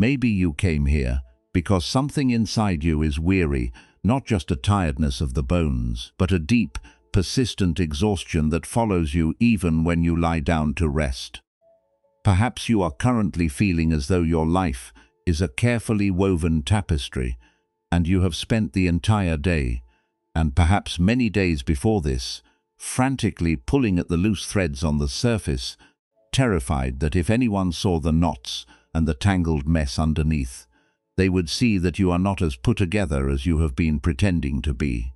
Maybe you came here because something inside you is weary, not just a tiredness of the bones, but a deep, persistent exhaustion that follows you even when you lie down to rest. Perhaps you are currently feeling as though your life is a carefully woven tapestry, and you have spent the entire day, and perhaps many days before this, frantically pulling at the loose threads on the surface, terrified that if anyone saw the knots and the tangled mess underneath, they would see that you are not as put together as you have been pretending to be.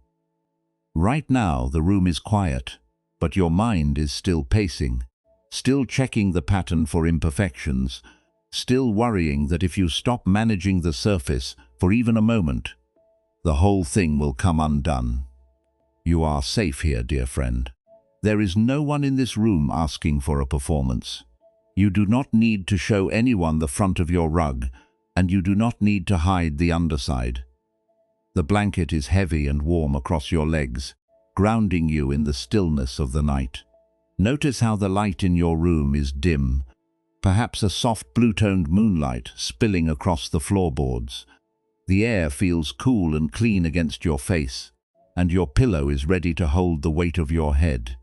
Right now, the room is quiet, but your mind is still pacing, still checking the pattern for imperfections, still worrying that if you stop managing the surface for even a moment, the whole thing will come undone. You are safe here, dear friend. There is no one in this room asking for a performance. You do not need to show anyone the front of your rug, and you do not need to hide the underside. The blanket is heavy and warm across your legs, grounding you in the stillness of the night. Notice how the light in your room is dim, perhaps a soft blue-toned moonlight spilling across the floorboards. The air feels cool and clean against your face, and your pillow is ready to hold the weight of your head.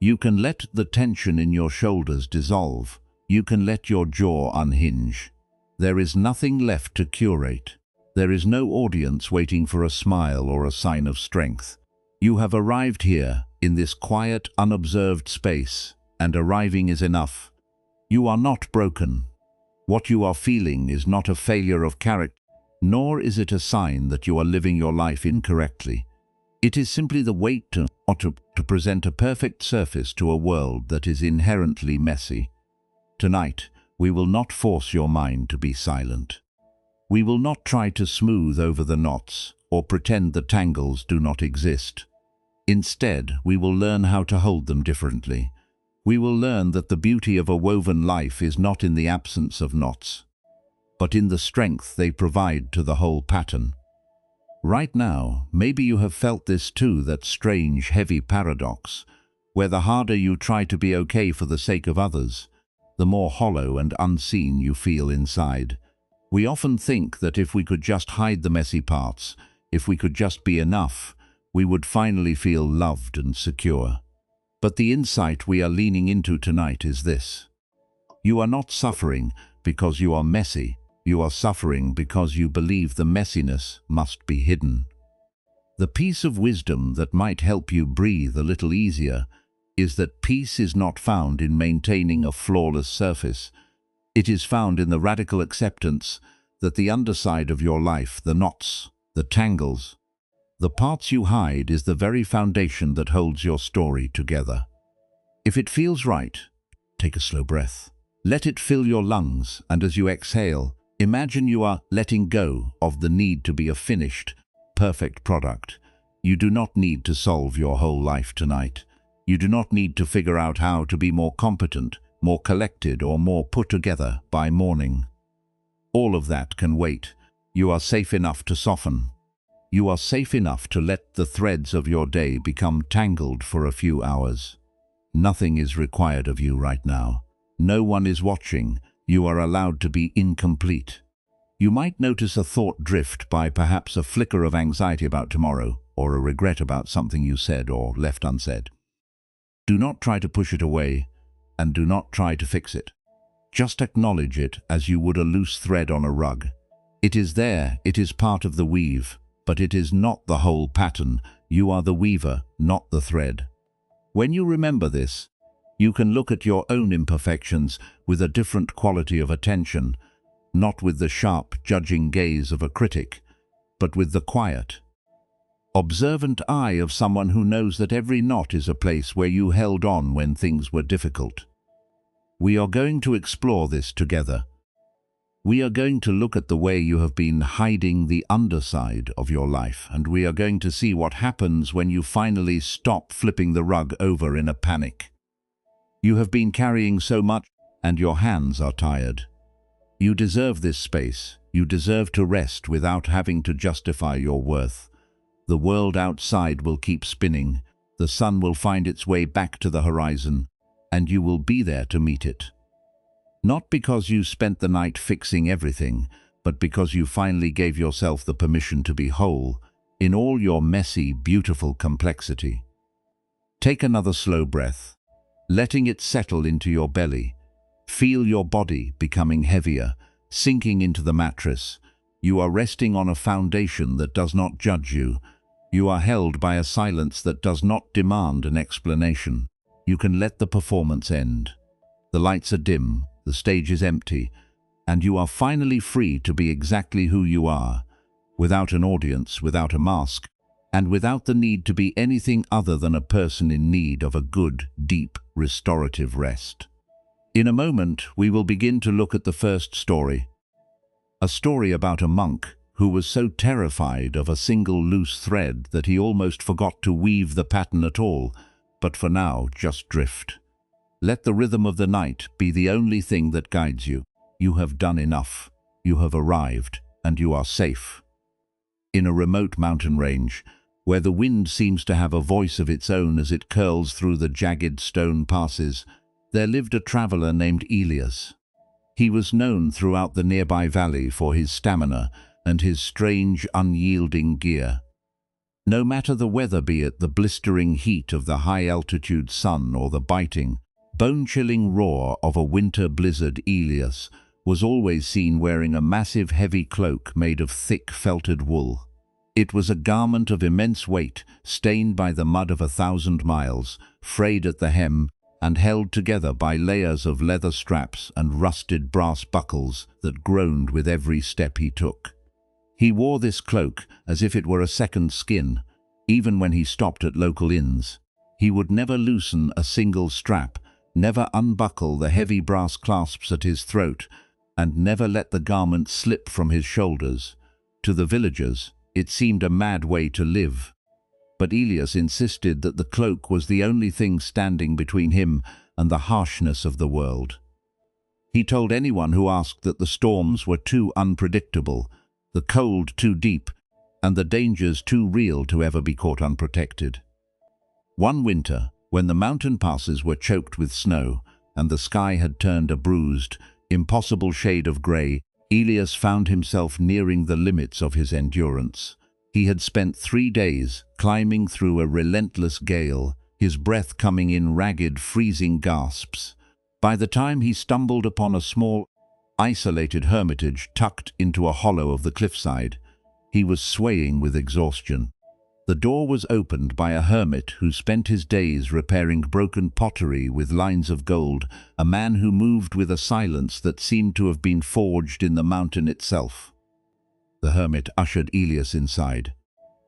You can let the tension in your shoulders dissolve. You can let your jaw unhinge. There is nothing left to curate. There is no audience waiting for a smile or a sign of strength. You have arrived here, in this quiet, unobserved space, and arriving is enough. You are not broken. What you are feeling is not a failure of character, nor is it a sign that you are living your life incorrectly. It is simply the weight to present a perfect surface to a world that is inherently messy. Tonight, we will not force your mind to be silent. We will not try to smooth over the knots or pretend the tangles do not exist. Instead, we will learn how to hold them differently. We will learn that the beauty of a woven life is not in the absence of knots, but in the strength they provide to the whole pattern. Right now, maybe you have felt this too, that strange, heavy paradox, where the harder you try to be okay for the sake of others, the more hollow and unseen you feel inside. We often think that if we could just hide the messy parts, if we could just be enough, we would finally feel loved and secure. But the insight we are leaning into tonight is this: you are not suffering because you are messy. You are suffering because you believe the messiness must be hidden. The piece of wisdom that might help you breathe a little easier is that peace is not found in maintaining a flawless surface. It is found in the radical acceptance that the underside of your life, the knots, the tangles, the parts you hide, is the very foundation that holds your story together. If it feels right, take a slow breath. Let it fill your lungs, and as you exhale, imagine you are letting go of the need to be a finished, perfect product. You do not need to solve your whole life tonight. You do not need to figure out how to be more competent, more collected, or more put together by morning. All of that can wait. You are safe enough to soften. You are safe enough to let the threads of your day become tangled for a few hours. Nothing is required of you right now. No one is watching. You are allowed to be incomplete. You might notice a thought drift by, perhaps a flicker of anxiety about tomorrow, or a regret about something you said or left unsaid. Do not try to push it away, and do not try to fix it. Just acknowledge it as you would a loose thread on a rug. It is there, it is part of the weave, but it is not the whole pattern. You are the weaver, not the thread. When you remember this, you can look at your own imperfections with a different quality of attention, not with the sharp, judging gaze of a critic, but with the quiet, observant eye of someone who knows that every knot is a place where you held on when things were difficult. We are going to explore this together. We are going to look at the way you have been hiding the underside of your life, and we are going to see what happens when you finally stop flipping the rug over in a panic. You have been carrying so much, and your hands are tired. You deserve this space. You deserve to rest without having to justify your worth. The world outside will keep spinning. The sun will find its way back to the horizon, and you will be there to meet it. Not because you spent the night fixing everything, but because you finally gave yourself the permission to be whole, in all your messy, beautiful complexity. Take another slow breath, letting it settle into your belly. Feel your body becoming heavier, sinking into the mattress. You are resting on a foundation that does not judge you. You are held by a silence that does not demand an explanation. You can let the performance end. The lights are dim, the stage is empty, and you are finally free to be exactly who you are, without an audience, without a mask, and without the need to be anything other than a person in need of a good, deep, restorative rest. In a moment, we will begin to look at the first story. A story about a monk who was so terrified of a single loose thread that he almost forgot to weave the pattern at all, but for now, just drift. Let the rhythm of the night be the only thing that guides you. You have done enough. You have arrived, and you are safe. In a remote mountain range, where the wind seems to have a voice of its own as it curls through the jagged stone passes, there lived a traveler named Elias. He was known throughout the nearby valley for his stamina and his strange, unyielding gear. No matter the weather, be it the blistering heat of the high-altitude sun or the biting, bone-chilling roar of a winter blizzard, Elias was always seen wearing a massive heavy cloak made of thick felted wool. It was a garment of immense weight, stained by the mud of 1,000 miles, frayed at the hem, and held together by layers of leather straps and rusted brass buckles that groaned with every step he took. He wore this cloak as if it were a second skin, even when he stopped at local inns. He would never loosen a single strap, never unbuckle the heavy brass clasps at his throat, and never let the garment slip from his shoulders. To the villagers, it seemed a mad way to live. But Elias insisted that the cloak was the only thing standing between him and the harshness of the world. He told anyone who asked that the storms were too unpredictable, the cold too deep, and the dangers too real to ever be caught unprotected. One winter, when the mountain passes were choked with snow and the sky had turned a bruised, impossible shade of grey, Elias found himself nearing the limits of his endurance. He had spent 3 days climbing through a relentless gale, his breath coming in ragged, freezing gasps. By the time he stumbled upon a small, isolated hermitage tucked into a hollow of the cliffside, he was swaying with exhaustion. The door was opened by a hermit who spent his days repairing broken pottery with lines of gold, a man who moved with a silence that seemed to have been forged in the mountain itself. The hermit ushered Elias inside,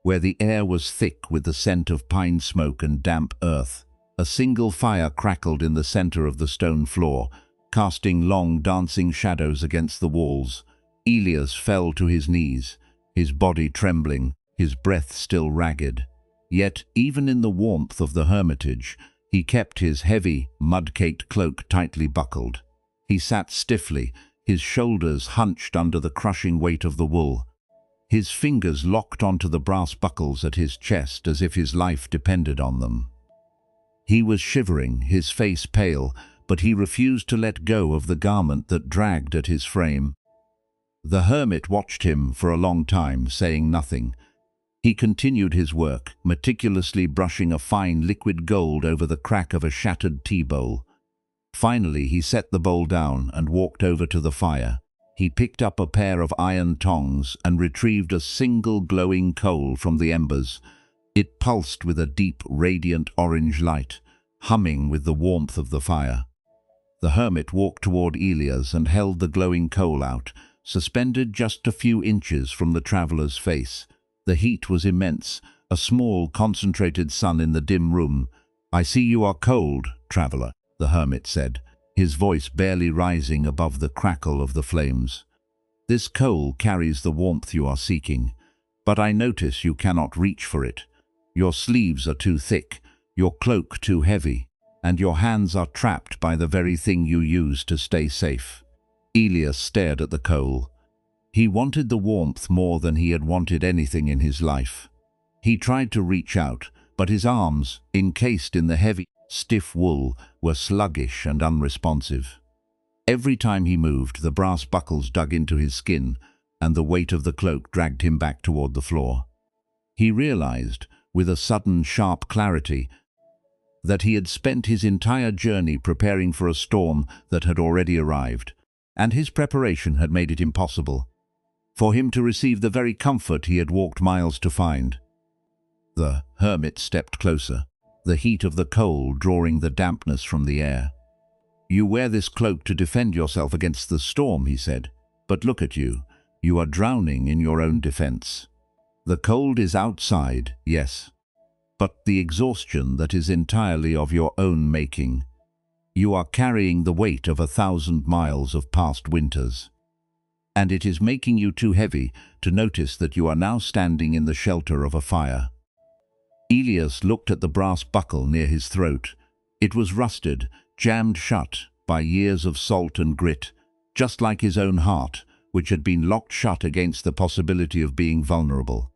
where the air was thick with the scent of pine smoke and damp earth. A single fire crackled in the center of the stone floor, casting long, dancing shadows against the walls. Elias fell to his knees, his body trembling, his breath still ragged. Yet, even in the warmth of the hermitage, he kept his heavy, mud-caked cloak tightly buckled. He sat stiffly, his shoulders hunched under the crushing weight of the wool. His fingers locked onto the brass buckles at his chest as if his life depended on them. He was shivering, his face pale, but he refused to let go of the garment that dragged at his frame. The hermit watched him for a long time, saying nothing. He continued his work, meticulously brushing a fine liquid gold over the crack of a shattered tea bowl. Finally, he set the bowl down and walked over to the fire. He picked up a pair of iron tongs and retrieved a single glowing coal from the embers. It pulsed with a deep, radiant orange light, humming with the warmth of the fire. The hermit walked toward Elias and held the glowing coal out, suspended just a few inches from the traveler's face. The heat was immense, a small, concentrated sun in the dim room. "I see you are cold, traveler," the hermit said, his voice barely rising above the crackle of the flames. "This coal carries the warmth you are seeking, but I notice you cannot reach for it. Your sleeves are too thick, your cloak too heavy, and your hands are trapped by the very thing you use to stay safe." Elias stared at the coal. He wanted the warmth more than he had wanted anything in his life. He tried to reach out, but his arms, encased in the heavy, stiff wool, were sluggish and unresponsive. Every time he moved, the brass buckles dug into his skin, and the weight of the cloak dragged him back toward the floor. He realized, with a sudden sharp clarity, that he had spent his entire journey preparing for a storm that had already arrived, and his preparation had made it impossible for him to receive the very comfort he had walked miles to find. The hermit stepped closer, the heat of the cold drawing the dampness from the air. "You wear this cloak to defend yourself against the storm," he said. "But look at you. You are drowning in your own defense. The cold is outside, yes, but the exhaustion that is entirely of your own making. You are carrying the weight of 1,000 miles of past winters. And it is making you too heavy to notice that you are now standing in the shelter of a fire." Elias looked at the brass buckle near his throat. It was rusted, jammed shut by years of salt and grit, just like his own heart, which had been locked shut against the possibility of being vulnerable.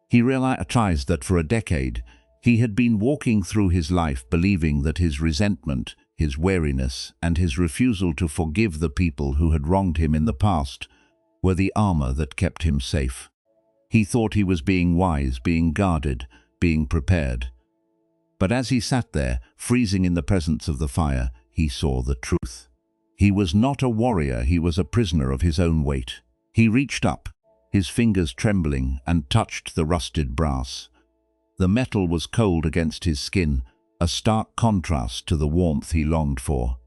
He realized that for a decade, he had been walking through his life believing that his resentment, his wariness, and his refusal to forgive the people who had wronged him in the past were the armor that kept him safe. He thought he was being wise, being guarded, being prepared. But as he sat there, freezing in the presence of the fire, he saw the truth. He was not a warrior, he was a prisoner of his own weight. He reached up, his fingers trembling, and touched the rusted brass. The metal was cold against his skin, a stark contrast to the warmth he longed for.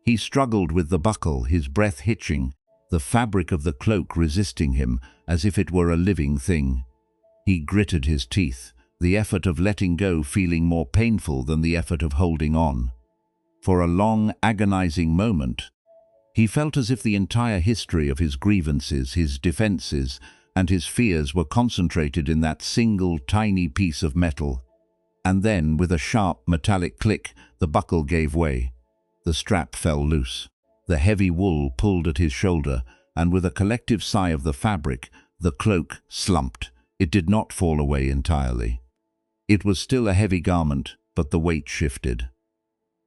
He struggled with the buckle, his breath hitching, the fabric of the cloak resisting him as if it were a living thing. He gritted his teeth, the effort of letting go feeling more painful than the effort of holding on. For a long, agonizing moment, he felt as if the entire history of his grievances, his defenses, and his fears were concentrated in that single tiny piece of metal. And then, with a sharp metallic click, the buckle gave way. The strap fell loose. The heavy wool pulled at his shoulder, and with a collective sigh of the fabric, the cloak slumped. It did not fall away entirely. It was still a heavy garment, but the weight shifted.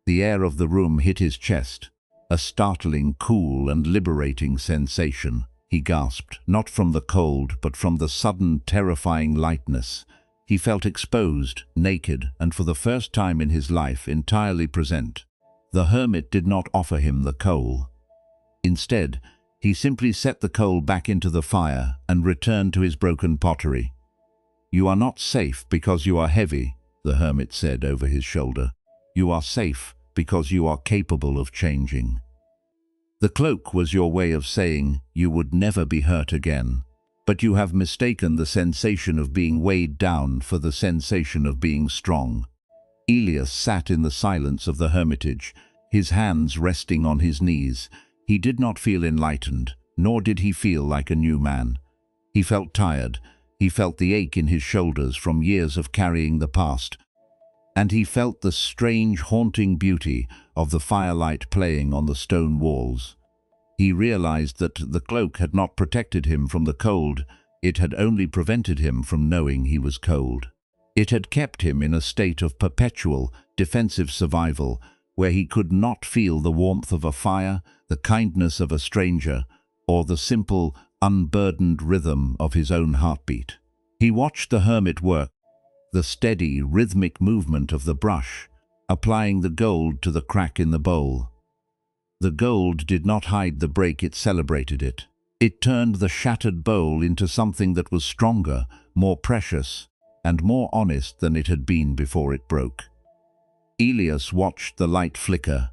The air of the room hit his chest, a startling, cool, and liberating sensation. He gasped, not from the cold, but from the sudden, terrifying lightness. He felt exposed, naked, and for the first time in his life entirely present. The hermit did not offer him the coal. Instead, he simply set the coal back into the fire and returned to his broken pottery. "You are not safe because you are heavy," the hermit said over his shoulder. "You are safe because you are capable of changing. The cloak was your way of saying you would never be hurt again. But you have mistaken the sensation of being weighed down for the sensation of being strong." Elias sat in the silence of the hermitage, his hands resting on his knees. He did not feel enlightened, nor did he feel like a new man. He felt tired. He felt the ache in his shoulders from years of carrying the past. And he felt the strange, haunting beauty of the firelight playing on the stone walls. He realized that the cloak had not protected him from the cold, it had only prevented him from knowing he was cold. It had kept him in a state of perpetual, defensive survival, where he could not feel the warmth of a fire, the kindness of a stranger, or the simple, unburdened rhythm of his own heartbeat. He watched the hermit work, the steady, rhythmic movement of the brush, applying the gold to the crack in the bowl. The gold did not hide the break, it celebrated it. It turned the shattered bowl into something that was stronger, more precious, and more honest than it had been before it broke. Elias watched the light flicker,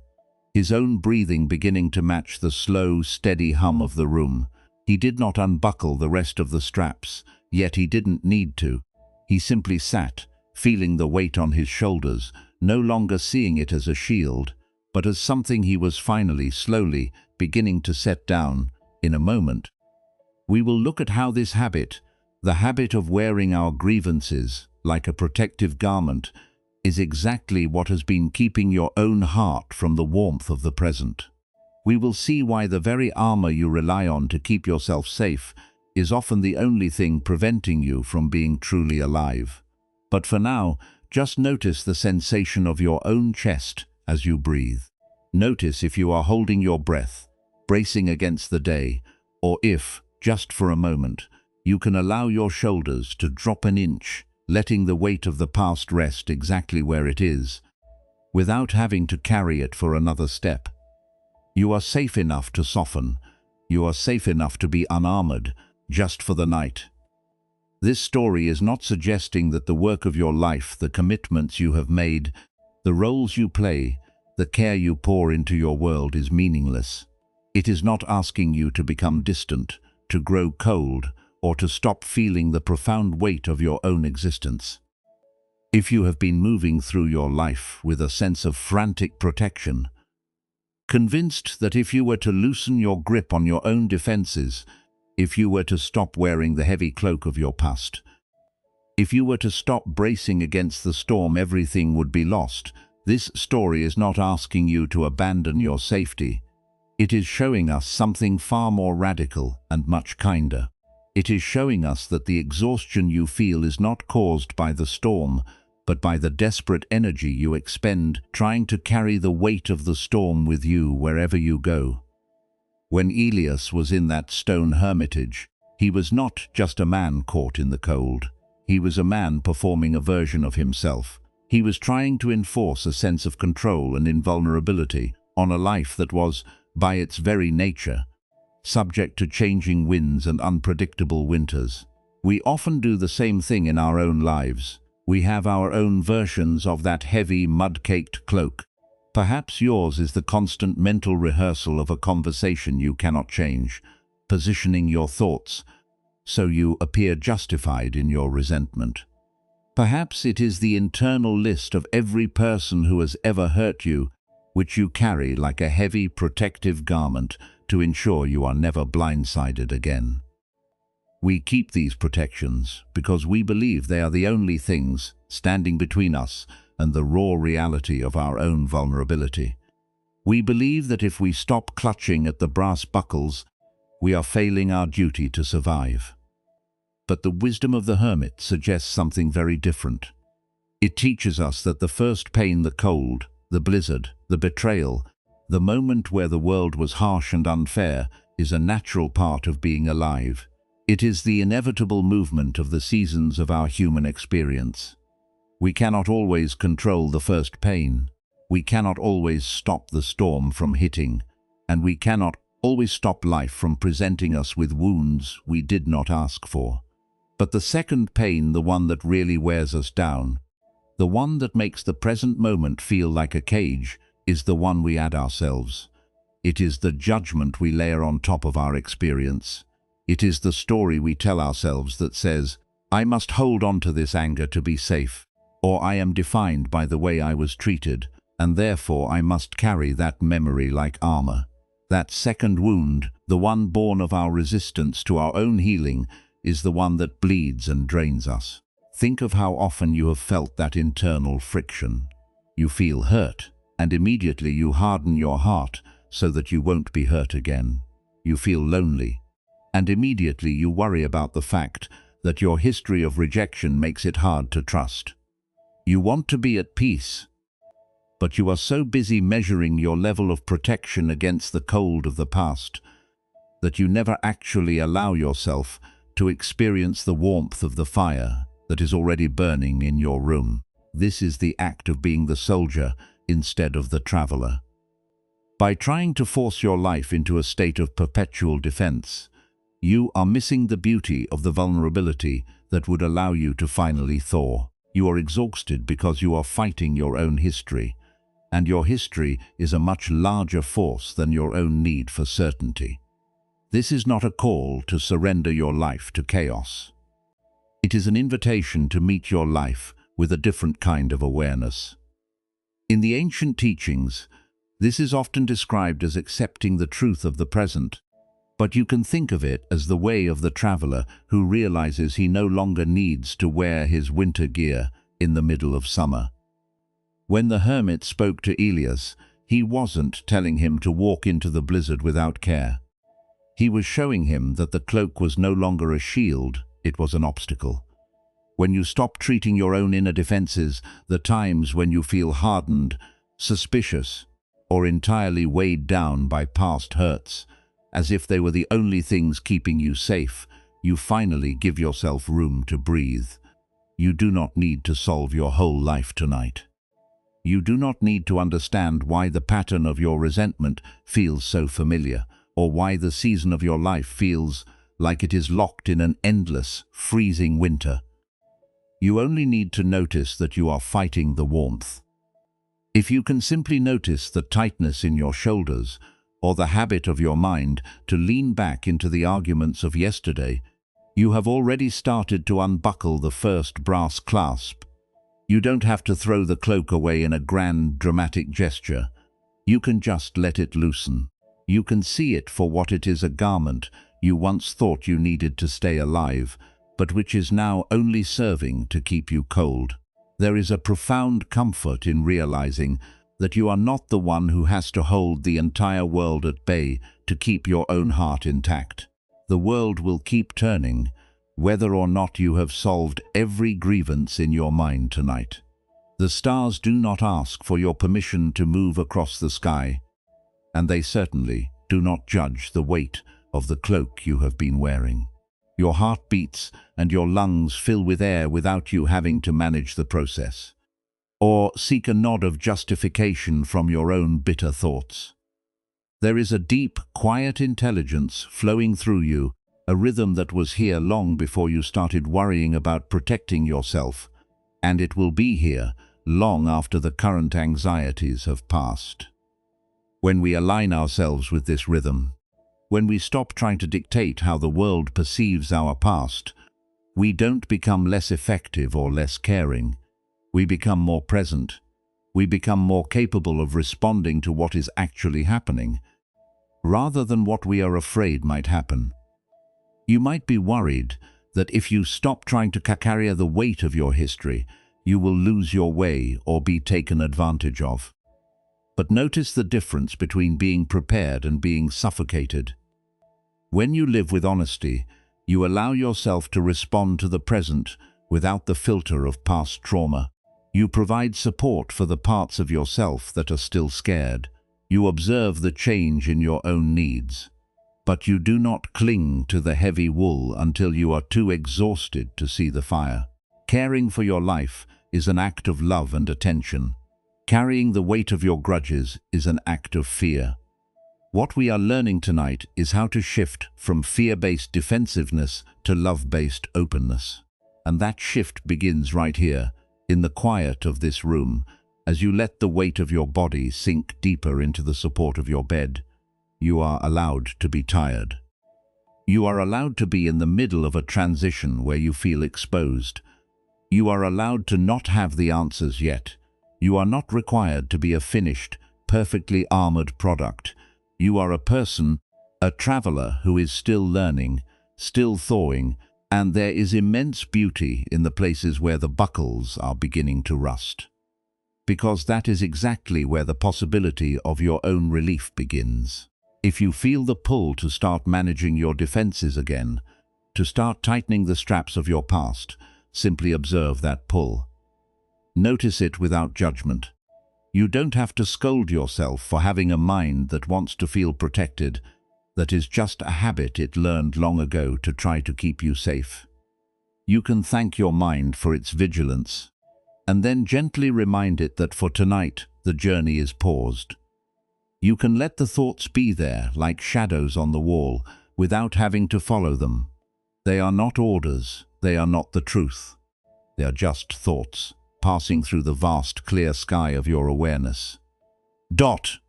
his own breathing beginning to match the slow, steady hum of the room. He did not unbuckle the rest of the straps, yet he didn't need to. He simply sat, feeling the weight on his shoulders, no longer seeing it as a shield, but as something he was finally, slowly, beginning to set down. In a moment, we will look at how this habit, the habit of wearing our grievances like a protective garment, is exactly what has been keeping your own heart from the warmth of the present. We will see why the very armor you rely on to keep yourself safe is often the only thing preventing you from being truly alive. But for now, just notice the sensation of your own chest as you breathe. Notice if you are holding your breath, bracing against the day, or if, just for a moment, you can allow your shoulders to drop an inch, letting the weight of the past rest exactly where it is, without having to carry it for another step. You are safe enough to soften. You are safe enough to be unarmored, just for the night. This story is not suggesting that the work of your life, the commitments you have made, the roles you play, the care you pour into your world is meaningless. It is not asking you to become distant, to grow cold, or to stop feeling the profound weight of your own existence. If you have been moving through your life with a sense of frantic protection, convinced that if you were to loosen your grip on your own defenses, if you were to stop wearing the heavy cloak of your past, if you were to stop bracing against the storm, everything would be lost. This story is not asking you to abandon your safety. It is showing us something far more radical and much kinder. It is showing us that the exhaustion you feel is not caused by the storm, but by the desperate energy you expend trying to carry the weight of the storm with you wherever you go. When Elias was in that stone hermitage, he was not just a man caught in the cold. He was a man performing a version of himself. He was trying to enforce a sense of control and invulnerability on a life that was, by its very nature, subject to changing winds and unpredictable winters. We often do the same thing in our own lives. We have our own versions of that heavy, mud-caked cloak. Perhaps yours is the constant mental rehearsal of a conversation you cannot change, positioning your thoughts so you appear justified in your resentment. Perhaps it is the internal list of every person who has ever hurt you, which you carry like a heavy protective garment to ensure you are never blindsided again. We keep these protections because we believe they are the only things standing between us and the raw reality of our own vulnerability. We believe that if we stop clutching at the brass buckles, we are failing our duty to survive. But the wisdom of the hermit suggests something very different. It teaches us that the first pain, the cold, the blizzard, the betrayal, the moment where the world was harsh and unfair, is a natural part of being alive. It is the inevitable movement of the seasons of our human experience. We cannot always control the first pain. We cannot always stop the storm from hitting, and we cannot always stop life from presenting us with wounds we did not ask for. But the second pain, the one that really wears us down, the one that makes the present moment feel like a cage, is the one we add ourselves. It is the judgment we layer on top of our experience. It is the story we tell ourselves that says, I must hold on to this anger to be safe, or I am defined by the way I was treated, and therefore I must carry that memory like armor. That second wound, the one born of our resistance to our own healing, is the one that bleeds and drains us. Think of how often you have felt that internal friction. You feel hurt, and immediately you harden your heart so that you won't be hurt again. You feel lonely, and immediately you worry about the fact that your history of rejection makes it hard to trust. You want to be at peace, but you are so busy measuring your level of protection against the cold of the past that you never actually allow yourself to experience the warmth of the fire that is already burning in your room. This is the act of being the soldier instead of the traveler. By trying to force your life into a state of perpetual defense, you are missing the beauty of the vulnerability that would allow you to finally thaw. You are exhausted because you are fighting your own history, and your history is a much larger force than your own need for certainty. This is not a call to surrender your life to chaos. It is an invitation to meet your life with a different kind of awareness. In the ancient teachings, this is often described as accepting the truth of the present, but you can think of it as the way of the traveler who realizes he no longer needs to wear his winter gear in the middle of summer. When the hermit spoke to Elias, he wasn't telling him to walk into the blizzard without care. He was showing him that the cloak was no longer a shield, it was an obstacle. When you stop treating your own inner defenses, the times when you feel hardened, suspicious, or entirely weighed down by past hurts, as if they were the only things keeping you safe, you finally give yourself room to breathe. You do not need to solve your whole life tonight. You do not need to understand why the pattern of your resentment feels so familiar, or why the season of your life feels like it is locked in an endless, freezing winter. You only need to notice that you are fighting the warmth. If you can simply notice the tightness in your shoulders, or the habit of your mind to lean back into the arguments of yesterday, you have already started to unbuckle the first brass clasp. You don't have to throw the cloak away in a grand, dramatic gesture. You can just let it loosen. You can see it for what it is, a garment you once thought you needed to stay alive, but which is now only serving to keep you cold. There is a profound comfort in realizing that you are not the one who has to hold the entire world at bay to keep your own heart intact. The world will keep turning, whether or not you have solved every grievance in your mind tonight. The stars do not ask for your permission to move across the sky, and they certainly do not judge the weight of the cloak you have been wearing. Your heart beats and your lungs fill with air without you having to manage the process, or seek a nod of justification from your own bitter thoughts. There is a deep, quiet intelligence flowing through you, a rhythm that was here long before you started worrying about protecting yourself, and it will be here long after the current anxieties have passed. When we align ourselves with this rhythm, when we stop trying to dictate how the world perceives our past, we don't become less effective or less caring. We become more present. We become more capable of responding to what is actually happening, rather than what we are afraid might happen. You might be worried that if you stop trying to carry the weight of your history, you will lose your way or be taken advantage of. But notice the difference between being prepared and being suffocated. When you live with honesty, you allow yourself to respond to the present without the filter of past trauma. You provide support for the parts of yourself that are still scared. You observe the change in your own needs. But you do not cling to the heavy wool until you are too exhausted to see the fire. Caring for your life is an act of love and attention. Carrying the weight of your grudges is an act of fear. What we are learning tonight is how to shift from fear-based defensiveness to love-based openness. And that shift begins right here, in the quiet of this room, as you let the weight of your body sink deeper into the support of your bed. You are allowed to be tired. You are allowed to be in the middle of a transition where you feel exposed. You are allowed to not have the answers yet. You are not required to be a finished, perfectly armored product. You are a person, a traveler who is still learning, still thawing, and there is immense beauty in the places where the buckles are beginning to rust. Because that is exactly where the possibility of your own relief begins. If you feel the pull to start managing your defenses again, to start tightening the straps of your past, simply observe that pull. Notice it without judgment. You don't have to scold yourself for having a mind that wants to feel protected, that is just a habit it learned long ago to try to keep you safe. You can thank your mind for its vigilance, and then gently remind it that for tonight the journey is paused. You can let the thoughts be there like shadows on the wall without having to follow them. They are not orders, they are not the truth. They are just thoughts, passing through the vast clear sky of your awareness.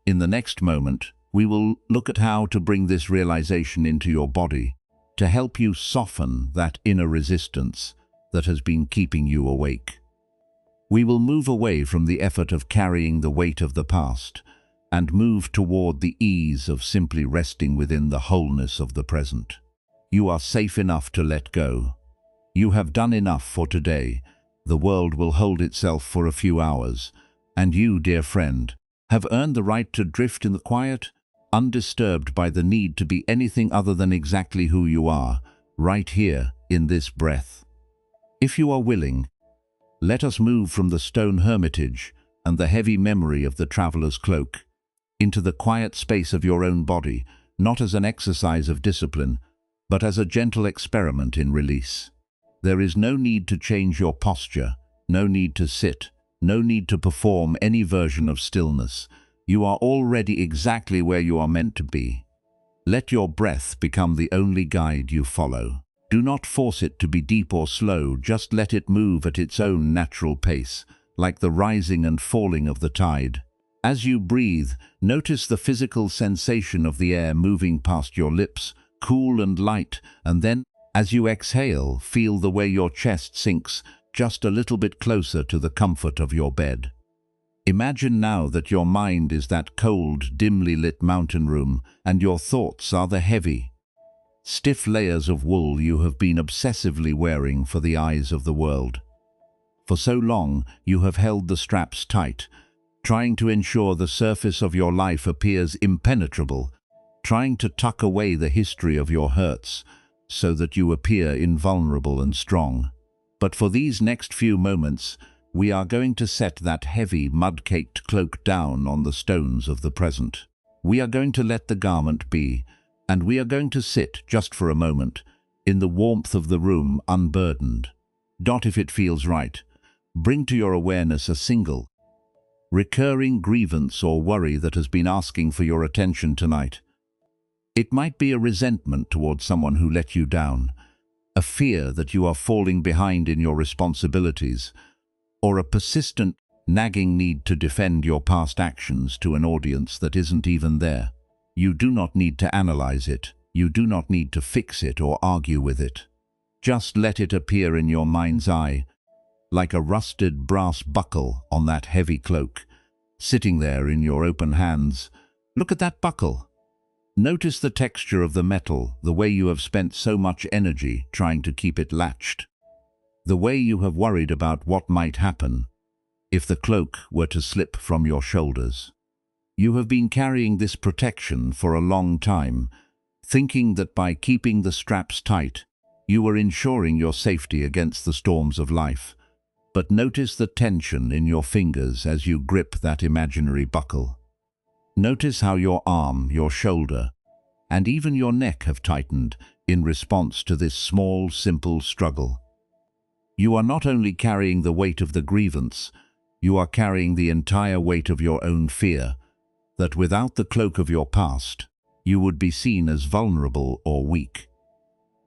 In the next moment, we will look at how to bring this realization into your body to help you soften that inner resistance that has been keeping you awake. We will move away from the effort of carrying the weight of the past and move toward the ease of simply resting within the wholeness of the present. You are safe enough to let go. You have done enough for today. The world will hold itself for a few hours, and you, dear friend, have earned the right to drift in the quiet, undisturbed by the need to be anything other than exactly who you are, right here in this breath. If you are willing, let us move from the stone hermitage and the heavy memory of the traveler's cloak into the quiet space of your own body, not as an exercise of discipline, but as a gentle experiment in release. There is no need to change your posture, no need to sit, no need to perform any version of stillness. You are already exactly where you are meant to be. Let your breath become the only guide you follow. Do not force it to be deep or slow, just let it move at its own natural pace, like the rising and falling of the tide. As you breathe, notice the physical sensation of the air moving past your lips, cool and light, and then, as you exhale, feel the way your chest sinks just a little bit closer to the comfort of your bed. Imagine now that your mind is that cold, dimly lit mountain room, and your thoughts are the heavy, stiff layers of wool you have been obsessively wearing for the eyes of the world. For so long, you have held the straps tight, trying to ensure the surface of your life appears impenetrable, trying to tuck away the history of your hurts so that you appear invulnerable and strong. But for these next few moments, we are going to set that heavy, mud-caked cloak down on the stones of the present. We are going to let the garment be, and we are going to sit, just for a moment, in the warmth of the room unburdened. Not if it feels right. Bring to your awareness a single, recurring grievance or worry that has been asking for your attention tonight. It might be a resentment towards someone who let you down, a fear that you are falling behind in your responsibilities, or a persistent, nagging need to defend your past actions to an audience that isn't even there. You do not need to analyze it. You do not need to fix it or argue with it. Just let it appear in your mind's eye, like a rusted brass buckle on that heavy cloak, sitting there in your open hands. Look at that buckle. Notice the texture of the metal, the way you have spent so much energy trying to keep it latched, the way you have worried about what might happen if the cloak were to slip from your shoulders. You have been carrying this protection for a long time, thinking that by keeping the straps tight, you were ensuring your safety against the storms of life. But notice the tension in your fingers as you grip that imaginary buckle. Notice how your arm, your shoulder, and even your neck have tightened in response to this small, simple struggle. You are not only carrying the weight of the grievance, you are carrying the entire weight of your own fear, that without the cloak of your past, you would be seen as vulnerable or weak.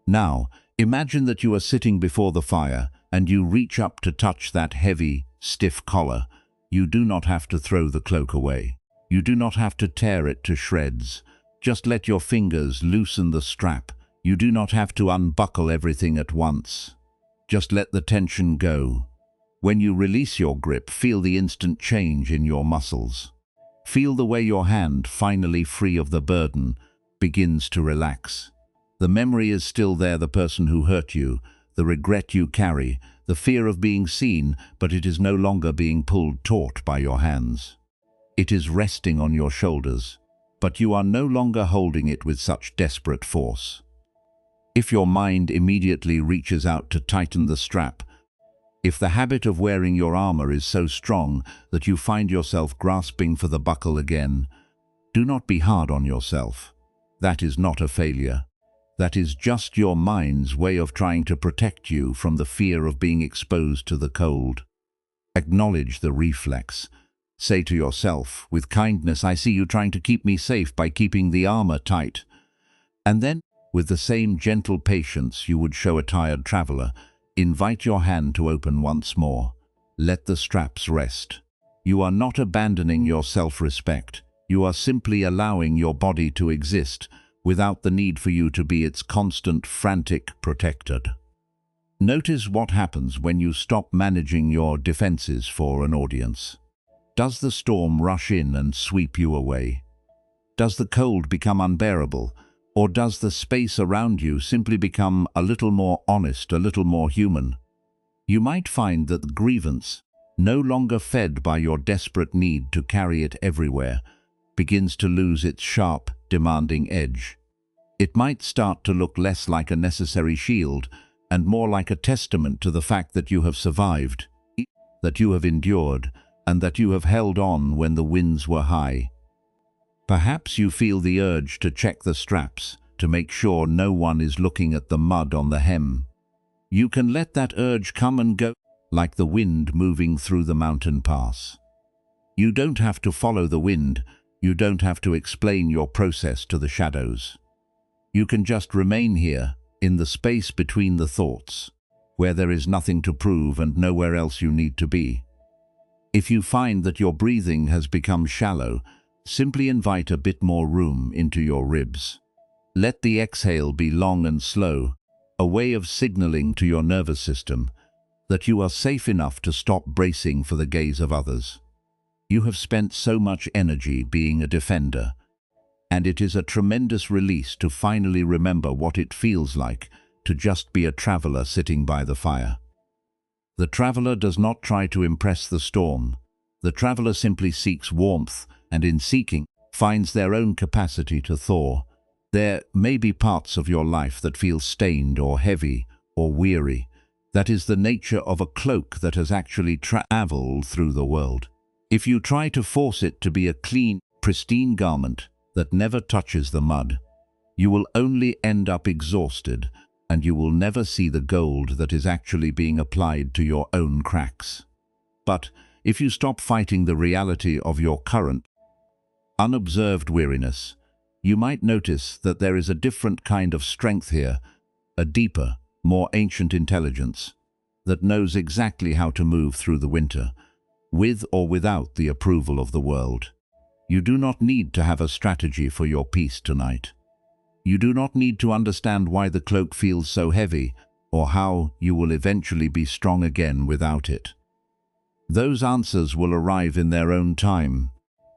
Now, imagine that you are sitting before the fire and you reach up to touch that heavy, stiff collar. You do not have to throw the cloak away. You do not have to tear it to shreds. Just let your fingers loosen the strap. You do not have to unbuckle everything at once. Just let the tension go. When you release your grip, feel the instant change in your muscles. Feel the way your hand, finally free of the burden, begins to relax. The memory is still there, the person who hurt you, the regret you carry, the fear of being seen, but it is no longer being pulled taut by your hands. It is resting on your shoulders, but you are no longer holding it with such desperate force. If your mind immediately reaches out to tighten the strap, if the habit of wearing your armor is so strong that you find yourself grasping for the buckle again, do not be hard on yourself. That is not a failure. That is just your mind's way of trying to protect you from the fear of being exposed to the cold. Acknowledge the reflex. Say to yourself, with kindness, I see you trying to keep me safe by keeping the armor tight. And then, with the same gentle patience you would show a tired traveler, invite your hand to open once more. Let the straps rest. You are not abandoning your self-respect. You are simply allowing your body to exist without the need for you to be its constant, frantic protector. Notice what happens when you stop managing your defenses for an audience. Does the storm rush in and sweep you away? Does the cold become unbearable? Or does the space around you simply become a little more honest, a little more human? You might find that the grievance, no longer fed by your desperate need to carry it everywhere, begins to lose its sharp, demanding edge. It might start to look less like a necessary shield and more like a testament to the fact that you have survived, that you have endured, and that you have held on when the winds were high. Perhaps you feel the urge to check the straps, to make sure no one is looking at the mud on the hem. You can let that urge come and go, like the wind moving through the mountain pass. You don't have to follow the wind, you don't have to explain your process to the shadows. You can just remain here, in the space between the thoughts, where there is nothing to prove and nowhere else you need to be. If you find that your breathing has become shallow, simply invite a bit more room into your ribs. Let the exhale be long and slow, a way of signaling to your nervous system that you are safe enough to stop bracing for the gaze of others. You have spent so much energy being a defender, and it is a tremendous release to finally remember what it feels like to just be a traveler sitting by the fire. The traveler does not try to impress the storm. The traveler simply seeks warmth, and in seeking, finds their own capacity to thaw. There may be parts of your life that feel stained or heavy or weary. That is the nature of a cloak that has actually traveled through the world. If you try to force it to be a clean, pristine garment that never touches the mud, you will only end up exhausted, and you will never see the gold that is actually being applied to your own cracks. But if you stop fighting the reality of your current, unobserved weariness, you might notice that there is a different kind of strength here, a deeper, more ancient intelligence that knows exactly how to move through the winter, with or without the approval of the world. You do not need to have a strategy for your peace tonight. You do not need to understand why the cloak feels so heavy, or how you will eventually be strong again without it. Those answers will arrive in their own time,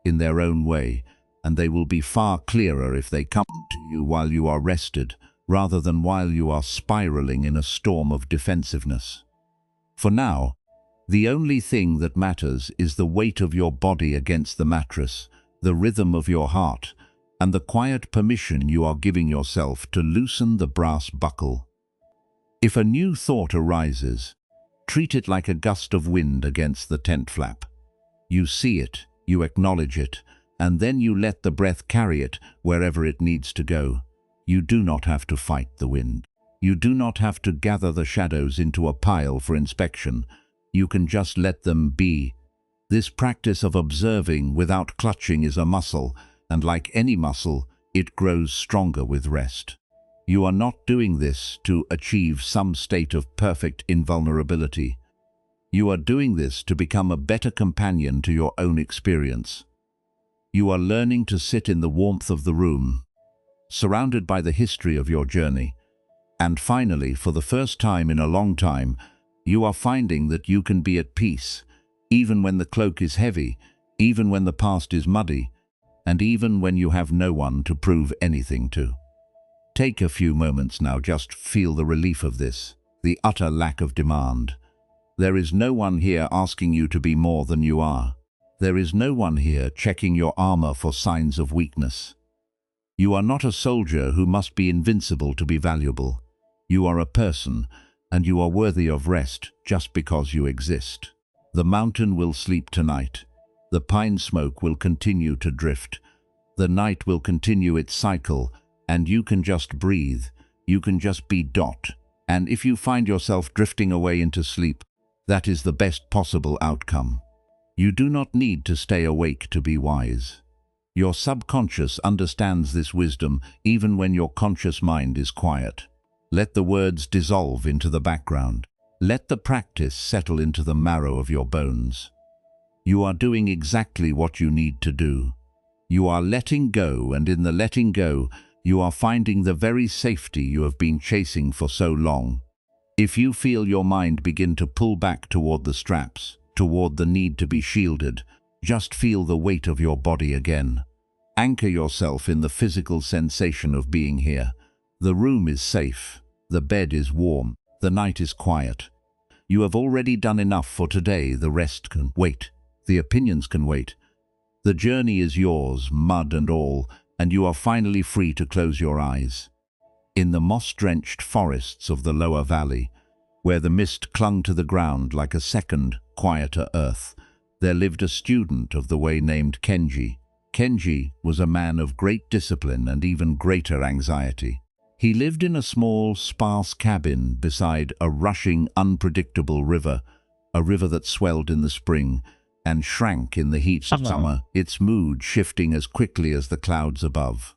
in their own way, and they will be far clearer if they come to you while you are rested, rather than while you are spiraling in a storm of defensiveness. For now, the only thing that matters is the weight of your body against the mattress, the rhythm of your heart, and the quiet permission you are giving yourself to loosen the brass buckle. If a new thought arises, treat it like a gust of wind against the tent flap. You see it, you acknowledge it, and then you let the breath carry it wherever it needs to go. You do not have to fight the wind. You do not have to gather the shadows into a pile for inspection. You can just let them be. This practice of observing without clutching is a muscle, and like any muscle, it grows stronger with rest. You are not doing this to achieve some state of perfect invulnerability. You are doing this to become a better companion to your own experience. You are learning to sit in the warmth of the room, surrounded by the history of your journey. And finally, for the first time in a long time, you are finding that you can be at peace, even when the cloak is heavy, even when the past is muddy, and even when you have no one to prove anything to. Take a few moments now, just feel the relief of this, the utter lack of demand. There is no one here asking you to be more than you are. There is no one here checking your armor for signs of weakness. You are not a soldier who must be invincible to be valuable. You are a person, and you are worthy of rest just because you exist. The mountain will sleep tonight. The pine smoke will continue to drift. The night will continue its cycle, and you can just breathe. You can just be . And if you find yourself drifting away into sleep, that is the best possible outcome. You do not need to stay awake to be wise. Your subconscious understands this wisdom even when your conscious mind is quiet. Let the words dissolve into the background. Let the practice settle into the marrow of your bones. You are doing exactly what you need to do. You are letting go, and in the letting go, you are finding the very safety you have been chasing for so long. If you feel your mind begin to pull back toward the straps, toward the need to be shielded, just feel the weight of your body again. Anchor yourself in the physical sensation of being here. The room is safe. The bed is warm. The night is quiet. You have already done enough for today. The rest can wait. The opinions can wait. The journey is yours, mud and all, and you are finally free to close your eyes. In the moss-drenched forests of the lower valley, where the mist clung to the ground like a second, quieter earth, there lived a student of the way named Kenji. Kenji was a man of great discipline and even greater anxiety. He lived in a small, sparse cabin beside a rushing, unpredictable river, a river that swelled in the spring and shrank in the heat of summer, its mood shifting as quickly as the clouds above.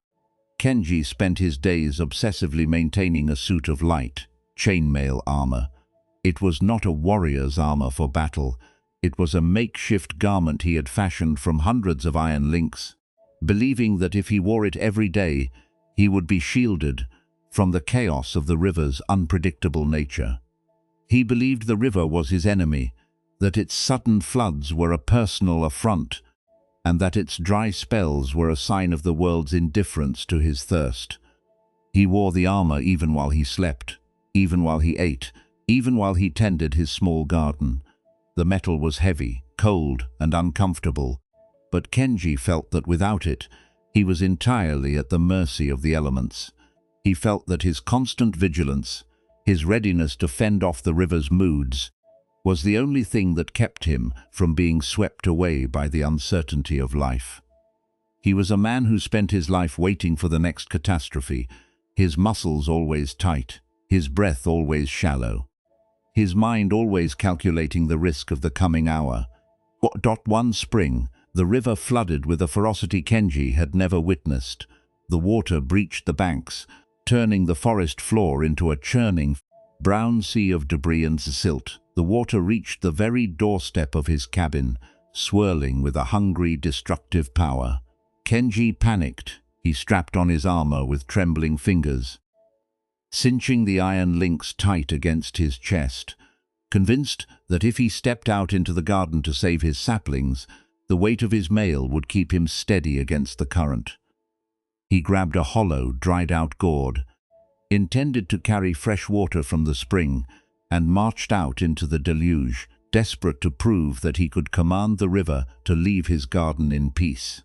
Kenji spent his days obsessively maintaining a suit of light, chainmail armor. It was not a warrior's armor for battle. It was a makeshift garment he had fashioned from hundreds of iron links, believing that if he wore it every day, he would be shielded from the chaos of the river's unpredictable nature. He believed the river was his enemy, that its sudden floods were a personal affront, and that its dry spells were a sign of the world's indifference to his thirst. He wore the armor even while he slept, even while he ate, even while he tended his small garden. The metal was heavy, cold, and uncomfortable, but Kenji felt that without it, he was entirely at the mercy of the elements. He felt that his constant vigilance, his readiness to fend off the river's moods, was the only thing that kept him from being swept away by the uncertainty of life. He was a man who spent his life waiting for the next catastrophe, his muscles always tight, his breath always shallow, his mind always calculating the risk of the coming hour. One spring, the river flooded with a ferocity Kenji had never witnessed. The water breached the banks, turning the forest floor into a churning, brown sea of debris and silt. The water reached the very doorstep of his cabin, swirling with a hungry, destructive power. Kenji panicked. He strapped on his armor with trembling fingers, cinching the iron links tight against his chest, convinced that if he stepped out into the garden to save his saplings, the weight of his mail would keep him steady against the current. He grabbed a hollow, dried-out gourd, intended to carry fresh water from the spring, and marched out into the deluge, desperate to prove that he could command the river to leave his garden in peace.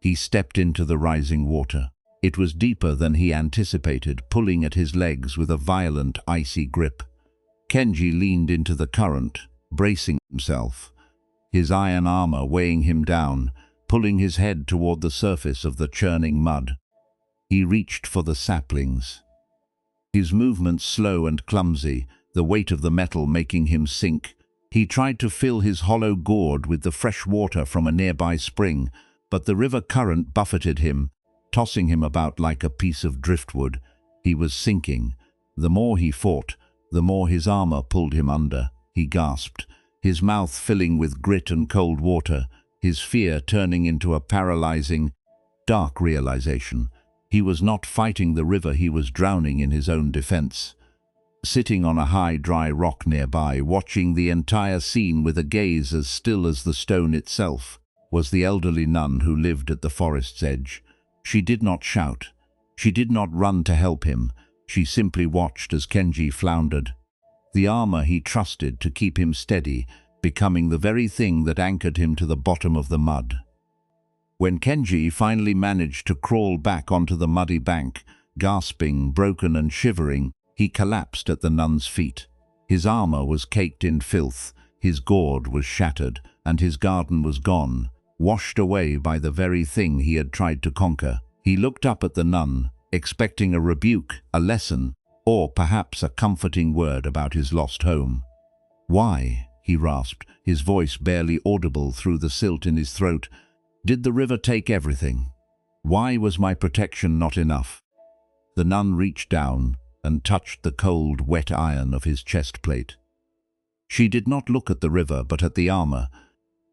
He stepped into the rising water. It was deeper than he anticipated, pulling at his legs with a violent, icy grip. Kenji leaned into the current, bracing himself, his iron armor weighing him down, pulling his head toward the surface of the churning mud. He reached for the saplings, his movements slow and clumsy, the weight of the metal making him sink. He tried to fill his hollow gourd with the fresh water from a nearby spring, but the river current buffeted him, tossing him about like a piece of driftwood. He was sinking. The more he fought, the more his armor pulled him under. He gasped, his mouth filling with grit and cold water, his fear turning into a paralyzing, dark realization. He was not fighting the river, he was drowning in his own defense. Sitting on a high, dry rock nearby, watching the entire scene with a gaze as still as the stone itself, was the elderly nun who lived at the forest's edge. She did not shout. She did not run to help him. She simply watched as Kenji floundered, the armor he trusted to keep him steady, becoming the very thing that anchored him to the bottom of the mud. When Kenji finally managed to crawl back onto the muddy bank, gasping, broken and shivering, he collapsed at the nun's feet. His armor was caked in filth, his gourd was shattered, and his garden was gone, washed away by the very thing he had tried to conquer. He looked up at the nun, expecting a rebuke, a lesson, or perhaps a comforting word about his lost home. "Why?" he rasped, his voice barely audible through the silt in his throat. "Did the river take everything? Why was my protection not enough?" The nun reached down and touched the cold, wet iron of his chest plate. She did not look at the river, but at the armor.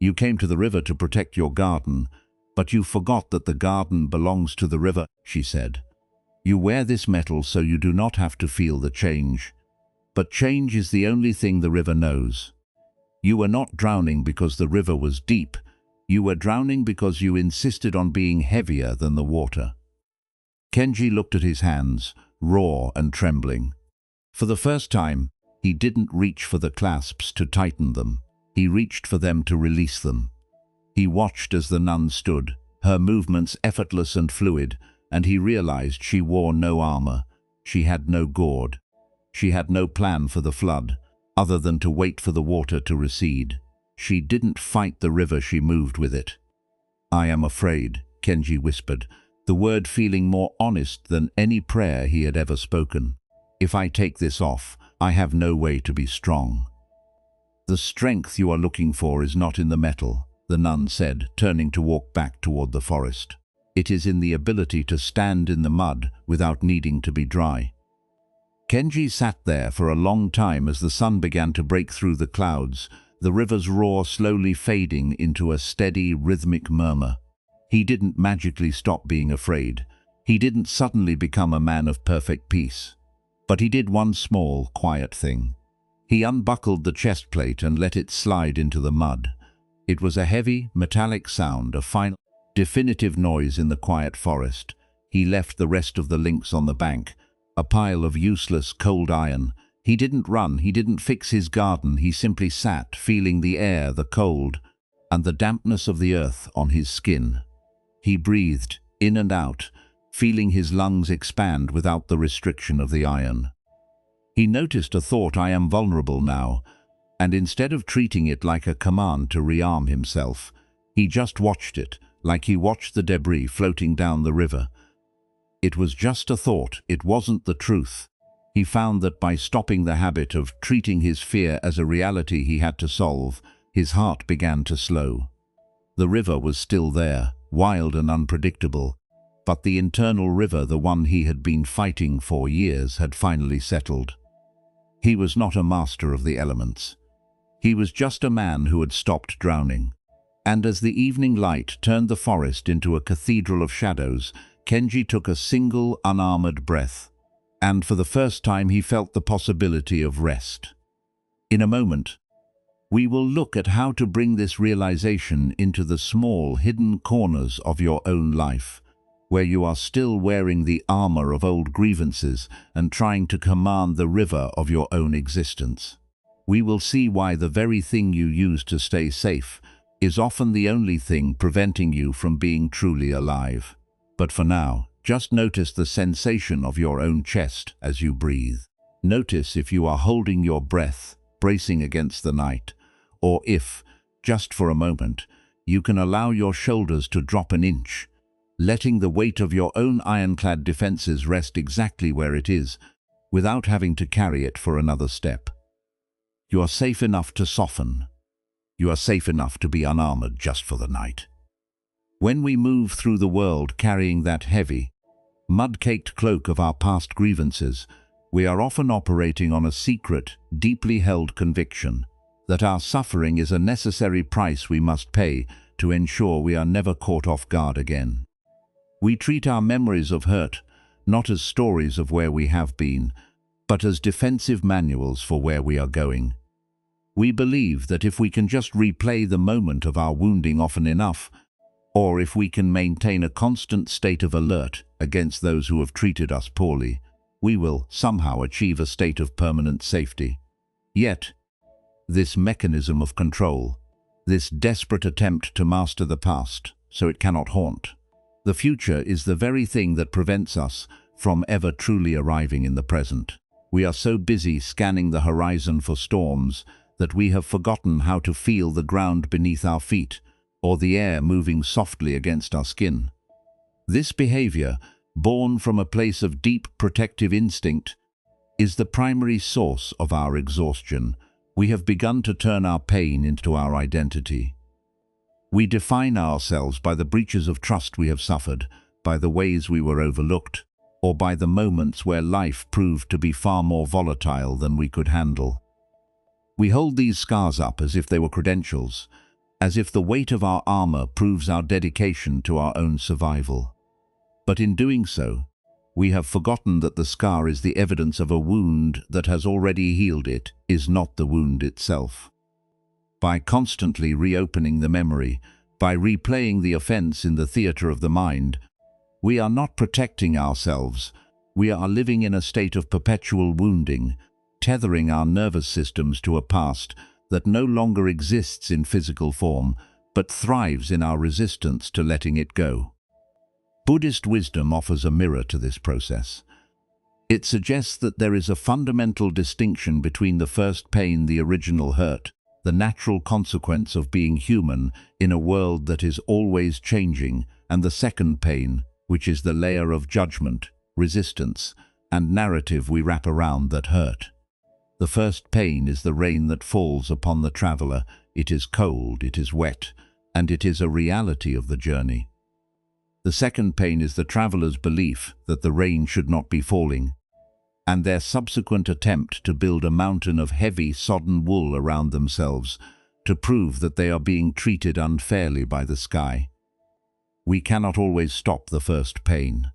"You came to the river to protect your garden, but you forgot that the garden belongs to the river," she said. "You wear this metal so you do not have to feel the change. But change is the only thing the river knows. You were not drowning because the river was deep. You were drowning because you insisted on being heavier than the water." Kenji looked at his hands, raw and trembling. For the first time, he didn't reach for the clasps to tighten them. He reached for them to release them. He watched as the nun stood, her movements effortless and fluid, and he realized she wore no armor. She had no gourd. She had no plan for the flood, other than to wait for the water to recede. She didn't fight the river, she moved with it. "I am afraid," Kenji whispered, the word feeling more honest than any prayer he had ever spoken. "If I take this off, I have no way to be strong." "The strength you are looking for is not in the metal," the nun said, turning to walk back toward the forest. "It is in the ability to stand in the mud without needing to be dry." Kenji sat there for a long time as the sun began to break through the clouds, the river's roar slowly fading into a steady, rhythmic murmur. He didn't magically stop being afraid. He didn't suddenly become a man of perfect peace. But he did one small, quiet thing. He unbuckled the chest plate and let it slide into the mud. It was a heavy, metallic sound, a final, definitive noise in the quiet forest. He left the rest of the links on the bank, a pile of useless, cold iron. He didn't run, he didn't fix his garden, he simply sat, feeling the air, the cold, and the dampness of the earth on his skin. He breathed, in and out, feeling his lungs expand without the restriction of the iron. He noticed a thought, "I am vulnerable now," and instead of treating it like a command to rearm himself, he just watched it, like he watched the debris floating down the river. It was just a thought, it wasn't the truth. He found that by stopping the habit of treating his fear as a reality he had to solve, his heart began to slow. The river was still there, wild and unpredictable, but the internal river, the one he had been fighting for years, had finally settled. He was not a master of the elements. He was just a man who had stopped drowning. And as the evening light turned the forest into a cathedral of shadows, Kenji took a single, unarmored breath. And for the first time he felt the possibility of rest. In a moment, we will look at how to bring this realization into the small, hidden corners of your own life, where you are still wearing the armor of old grievances and trying to command the river of your own existence. We will see why the very thing you use to stay safe is often the only thing preventing you from being truly alive. But for now, just notice the sensation of your own chest as you breathe. Notice if you are holding your breath, bracing against the night, or if, just for a moment, you can allow your shoulders to drop an inch, letting the weight of your own ironclad defenses rest exactly where it is, without having to carry it for another step. You are safe enough to soften. You are safe enough to be unarmored just for the night. When we move through the world carrying that heavy, mud-caked cloak of our past grievances, we are often operating on a secret, deeply held conviction that our suffering is a necessary price we must pay to ensure we are never caught off guard again. We treat our memories of hurt not as stories of where we have been, but as defensive manuals for where we are going. We believe that if we can just replay the moment of our wounding often enough, or if we can maintain a constant state of alert against those who have treated us poorly, we will somehow achieve a state of permanent safety. Yet, this mechanism of control, this desperate attempt to master the past so it cannot haunt the future, is the very thing that prevents us from ever truly arriving in the present. We are so busy scanning the horizon for storms that we have forgotten how to feel the ground beneath our feet or the air moving softly against our skin. This behavior, born from a place of deep protective instinct, is the primary source of our exhaustion. We have begun to turn our pain into our identity. We define ourselves by the breaches of trust we have suffered, by the ways we were overlooked, or by the moments where life proved to be far more volatile than we could handle. We hold these scars up as if they were credentials, as if the weight of our armor proves our dedication to our own survival. But in doing so, we have forgotten that the scar is the evidence of a wound that has already healed. It is not the wound itself. By constantly reopening the memory, by replaying the offense in the theater of the mind, we are not protecting ourselves. We are living in a state of perpetual wounding, tethering our nervous systems to a past that no longer exists in physical form, but thrives in our resistance to letting it go. Buddhist wisdom offers a mirror to this process. It suggests that there is a fundamental distinction between the first pain, the original hurt, the natural consequence of being human in a world that is always changing, and the second pain, which is the layer of judgment, resistance, and narrative we wrap around that hurt. The first pain is the rain that falls upon the traveler. It is cold, it is wet, and it is a reality of the journey. The second pain is the traveler's belief that the rain should not be falling, and their subsequent attempt to build a mountain of heavy, sodden wool around themselves to prove that they are being treated unfairly by the sky. We cannot always stop the first pain.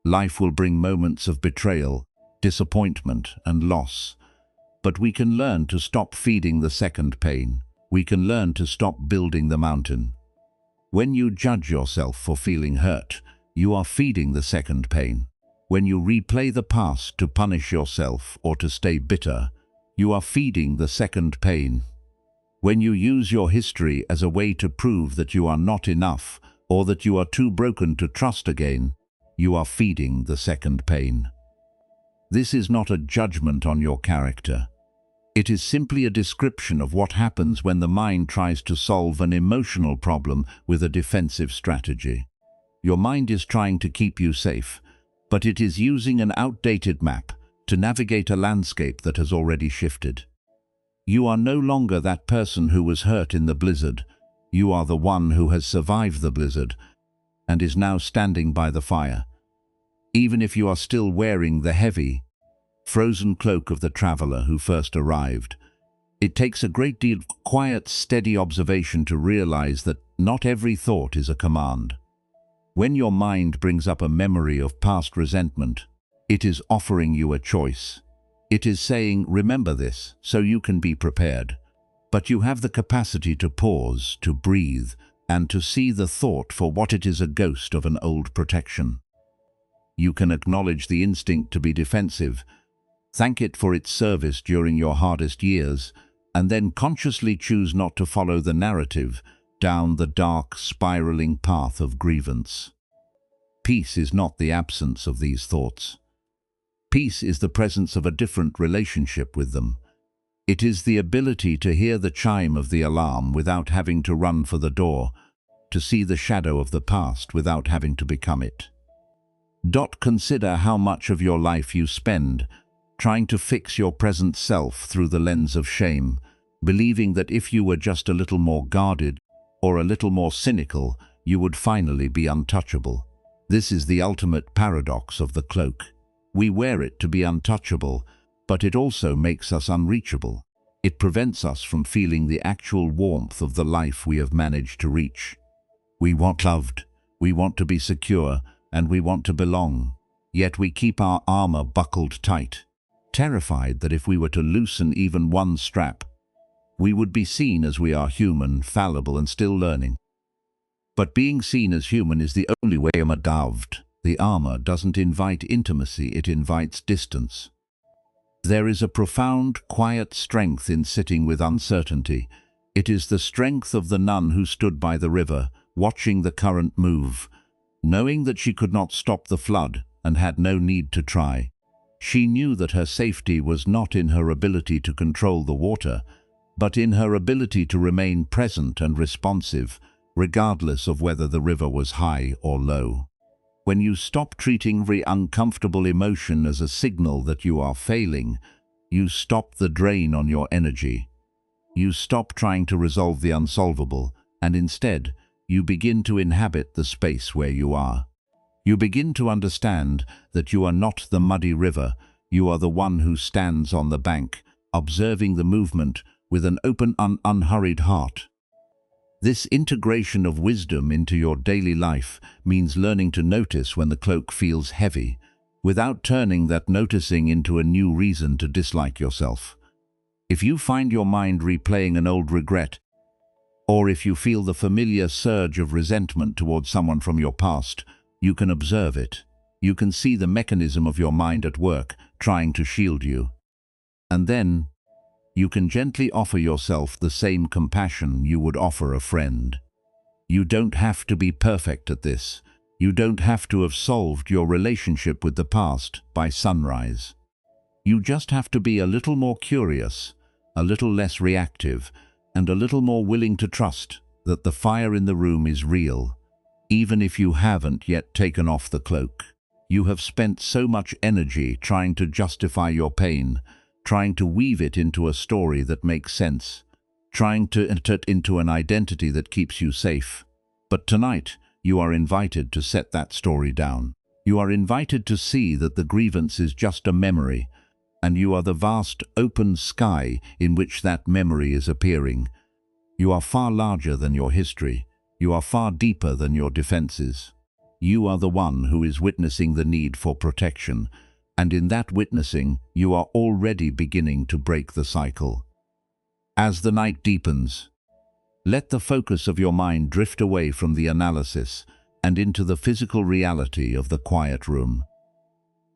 Life will bring moments of betrayal, disappointment, and loss. But we can learn to stop feeding the second pain. We can learn to stop building the mountain. When you judge yourself for feeling hurt, you are feeding the second pain. When you replay the past to punish yourself or to stay bitter, you are feeding the second pain. When you use your history as a way to prove that you are not enough or that you are too broken to trust again, you are feeding the second pain. This is not a judgment on your character. It is simply a description of what happens when the mind tries to solve an emotional problem with a defensive strategy. Your mind is trying to keep you safe, but it is using an outdated map to navigate a landscape that has already shifted. You are no longer that person who was hurt in the blizzard. You are the one who has survived the blizzard and is now standing by the fire. Even if you are still wearing the heavy, frozen cloak of the traveler who first arrived, it takes a great deal of quiet, steady observation to realize that not every thought is a command. When your mind brings up a memory of past resentment, it is offering you a choice. It is saying, remember this, so you can be prepared. But you have the capacity to pause, to breathe, and to see the thought for what it is, a ghost of an old protection. You can acknowledge the instinct to be defensive, thank it for its service during your hardest years, and then consciously choose not to follow the narrative down the dark, spiraling path of grievance. Peace is not the absence of these thoughts. Peace is the presence of a different relationship with them. It is the ability to hear the chime of the alarm without having to run for the door, to see the shadow of the past without having to become it. Consider how much of your life you spend trying to fix your present self through the lens of shame, believing that if you were just a little more guarded or a little more cynical, you would finally be untouchable. This is the ultimate paradox of the cloak. We wear it to be untouchable, but it also makes us unreachable. It prevents us from feeling the actual warmth of the life we have managed to reach. We want loved, we want to be secure, and we want to belong. Yet we keep our armor buckled tight, terrified that if we were to loosen even one strap, we would be seen as we are human, fallible, and still learning. But being seen as human is the only way. The armor doesn't invite intimacy, it invites distance. There is a profound, quiet strength in sitting with uncertainty. It is the strength of the nun who stood by the river, watching the current move, knowing that she could not stop the flood and had no need to try. She knew that her safety was not in her ability to control the water, but in her ability to remain present and responsive, regardless of whether the river was high or low. When you stop treating every uncomfortable emotion as a signal that you are failing, you stop the drain on your energy. You stop trying to resolve the unsolvable, and instead, you begin to inhabit the space where you are. You begin to understand that you are not the muddy river, you are the one who stands on the bank, observing the movement with an open, unhurried heart. This integration of wisdom into your daily life means learning to notice when the cloak feels heavy, without turning that noticing into a new reason to dislike yourself. If you find your mind replaying an old regret, or if you feel the familiar surge of resentment towards someone from your past, you can observe it. You can see the mechanism of your mind at work, trying to shield you. And then, you can gently offer yourself the same compassion you would offer a friend. You don't have to be perfect at this. You don't have to have solved your relationship with the past by sunrise. You just have to be a little more curious, a little less reactive, and a little more willing to trust that the fire in the room is real, even if you haven't yet taken off the cloak. You have spent so much energy trying to justify your pain, trying to weave it into a story that makes sense, trying to enter it into an identity that keeps you safe. But tonight, you are invited to set that story down. You are invited to see that the grievance is just a memory, and you are the vast, open sky in which that memory is appearing. You are far larger than your history. You are far deeper than your defenses. You are the one who is witnessing the need for protection, and in that witnessing, you are already beginning to break the cycle. As the night deepens, let the focus of your mind drift away from the analysis and into the physical reality of the quiet room.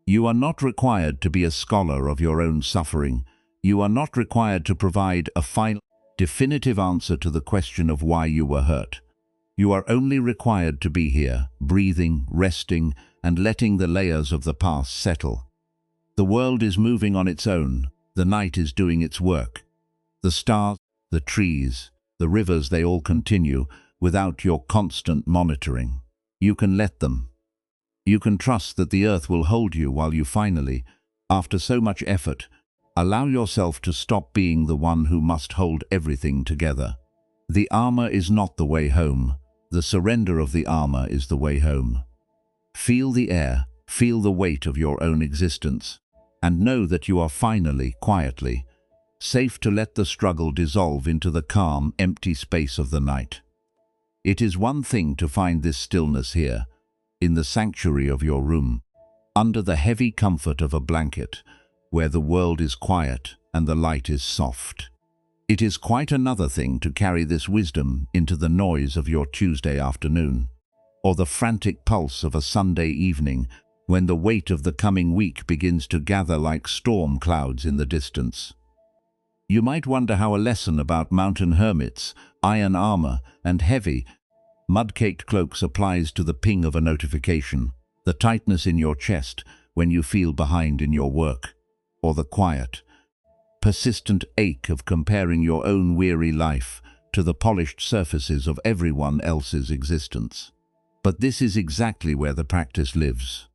You are not required to be a scholar of your own suffering. You are not required to provide a final, definitive answer to the question of why you were hurt. You are only required to be here, breathing, resting, and letting the layers of the past settle. The world is moving on its own. The night is doing its work. The stars, the trees, the rivers, they all continue without your constant monitoring. You can let them. You can trust that the earth will hold you while you finally, after so much effort, allow yourself to stop being the one who must hold everything together. The armor is not the way home. The surrender of the armor is the way home. Feel the air, feel the weight of your own existence, and know that you are finally, quietly, safe to let the struggle dissolve into the calm, empty space of the night. It is one thing to find this stillness here, in the sanctuary of your room, under the heavy comfort of a blanket, where the world is quiet and the light is soft. It is quite another thing to carry this wisdom into the noise of your Tuesday afternoon, or the frantic pulse of a Sunday evening, when the weight of the coming week begins to gather like storm clouds in the distance. You might wonder how a lesson about mountain hermits, iron armor, and heavy, mud-caked cloaks applies to the ping of a notification, the tightness in your chest when you feel behind in your work, or the quiet, persistent ache of comparing your own weary life to the polished surfaces of everyone else's existence. But this is exactly where the practice lives.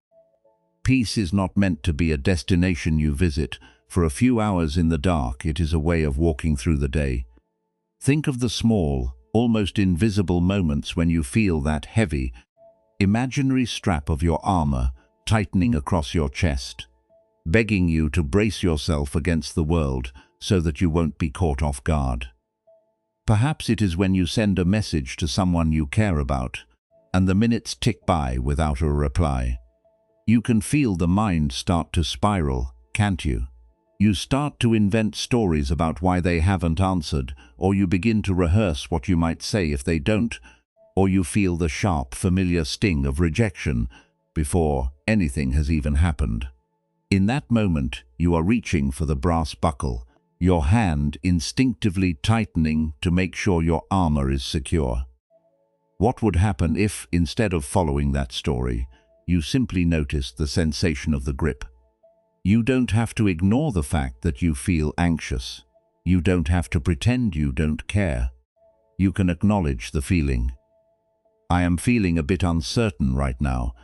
Peace is not meant to be a destination you visit for a few hours in the dark. It is a way of walking through the day. Think of the small, almost invisible moments when you feel that heavy, imaginary strap of your armor tightening across your chest, begging you to brace yourself against the world so that you won't be caught off guard. Perhaps it is when you send a message to someone you care about, and the minutes tick by without a reply. You can feel the mind start to spiral, can't you? You start to invent stories about why they haven't answered, or you begin to rehearse what you might say if they don't, or you feel the sharp, familiar sting of rejection before anything has even happened. In that moment, you are reaching for the brass buckle, your hand instinctively tightening to make sure your armor is secure. What would happen if, instead of following that story, you simply noticed the sensation of the grip? You don't have to ignore the fact that you feel anxious. You don't have to pretend you don't care. You can acknowledge the feeling. I am feeling a bit uncertain right now,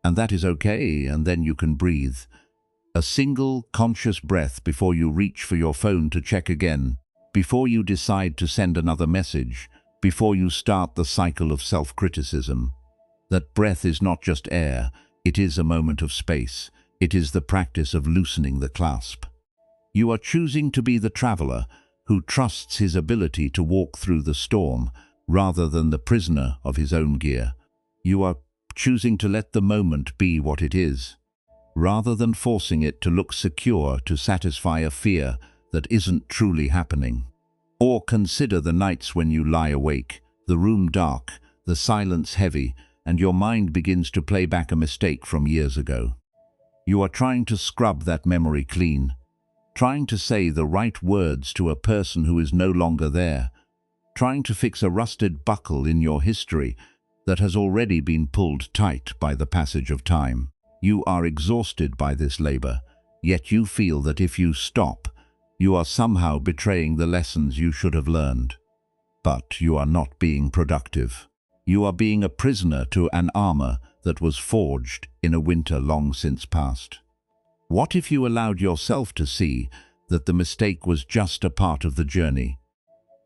and that is okay, and then you can breathe. A single, conscious breath before you reach for your phone to check again, before you decide to send another message, before you start the cycle of self-criticism. That breath is not just air, it is a moment of space. It is the practice of loosening the clasp. You are choosing to be the traveler who trusts his ability to walk through the storm rather than the prisoner of his own gear. You are choosing to let the moment be what it is, rather than forcing it to look secure to satisfy a fear that isn't truly happening. Or consider the nights when you lie awake, the room dark, the silence heavy, and your mind begins to play back a mistake from years ago. You are trying to scrub that memory clean, trying to say the right words to a person who is no longer there, trying to fix a rusted buckle in your history that has already been pulled tight by the passage of time. You are exhausted by this labor, yet you feel that if you stop, you are somehow betraying the lessons you should have learned. But you are not being productive. You are being a prisoner to an armor that was forged in a winter long since past. What if you allowed yourself to see that the mistake was just a part of the journey?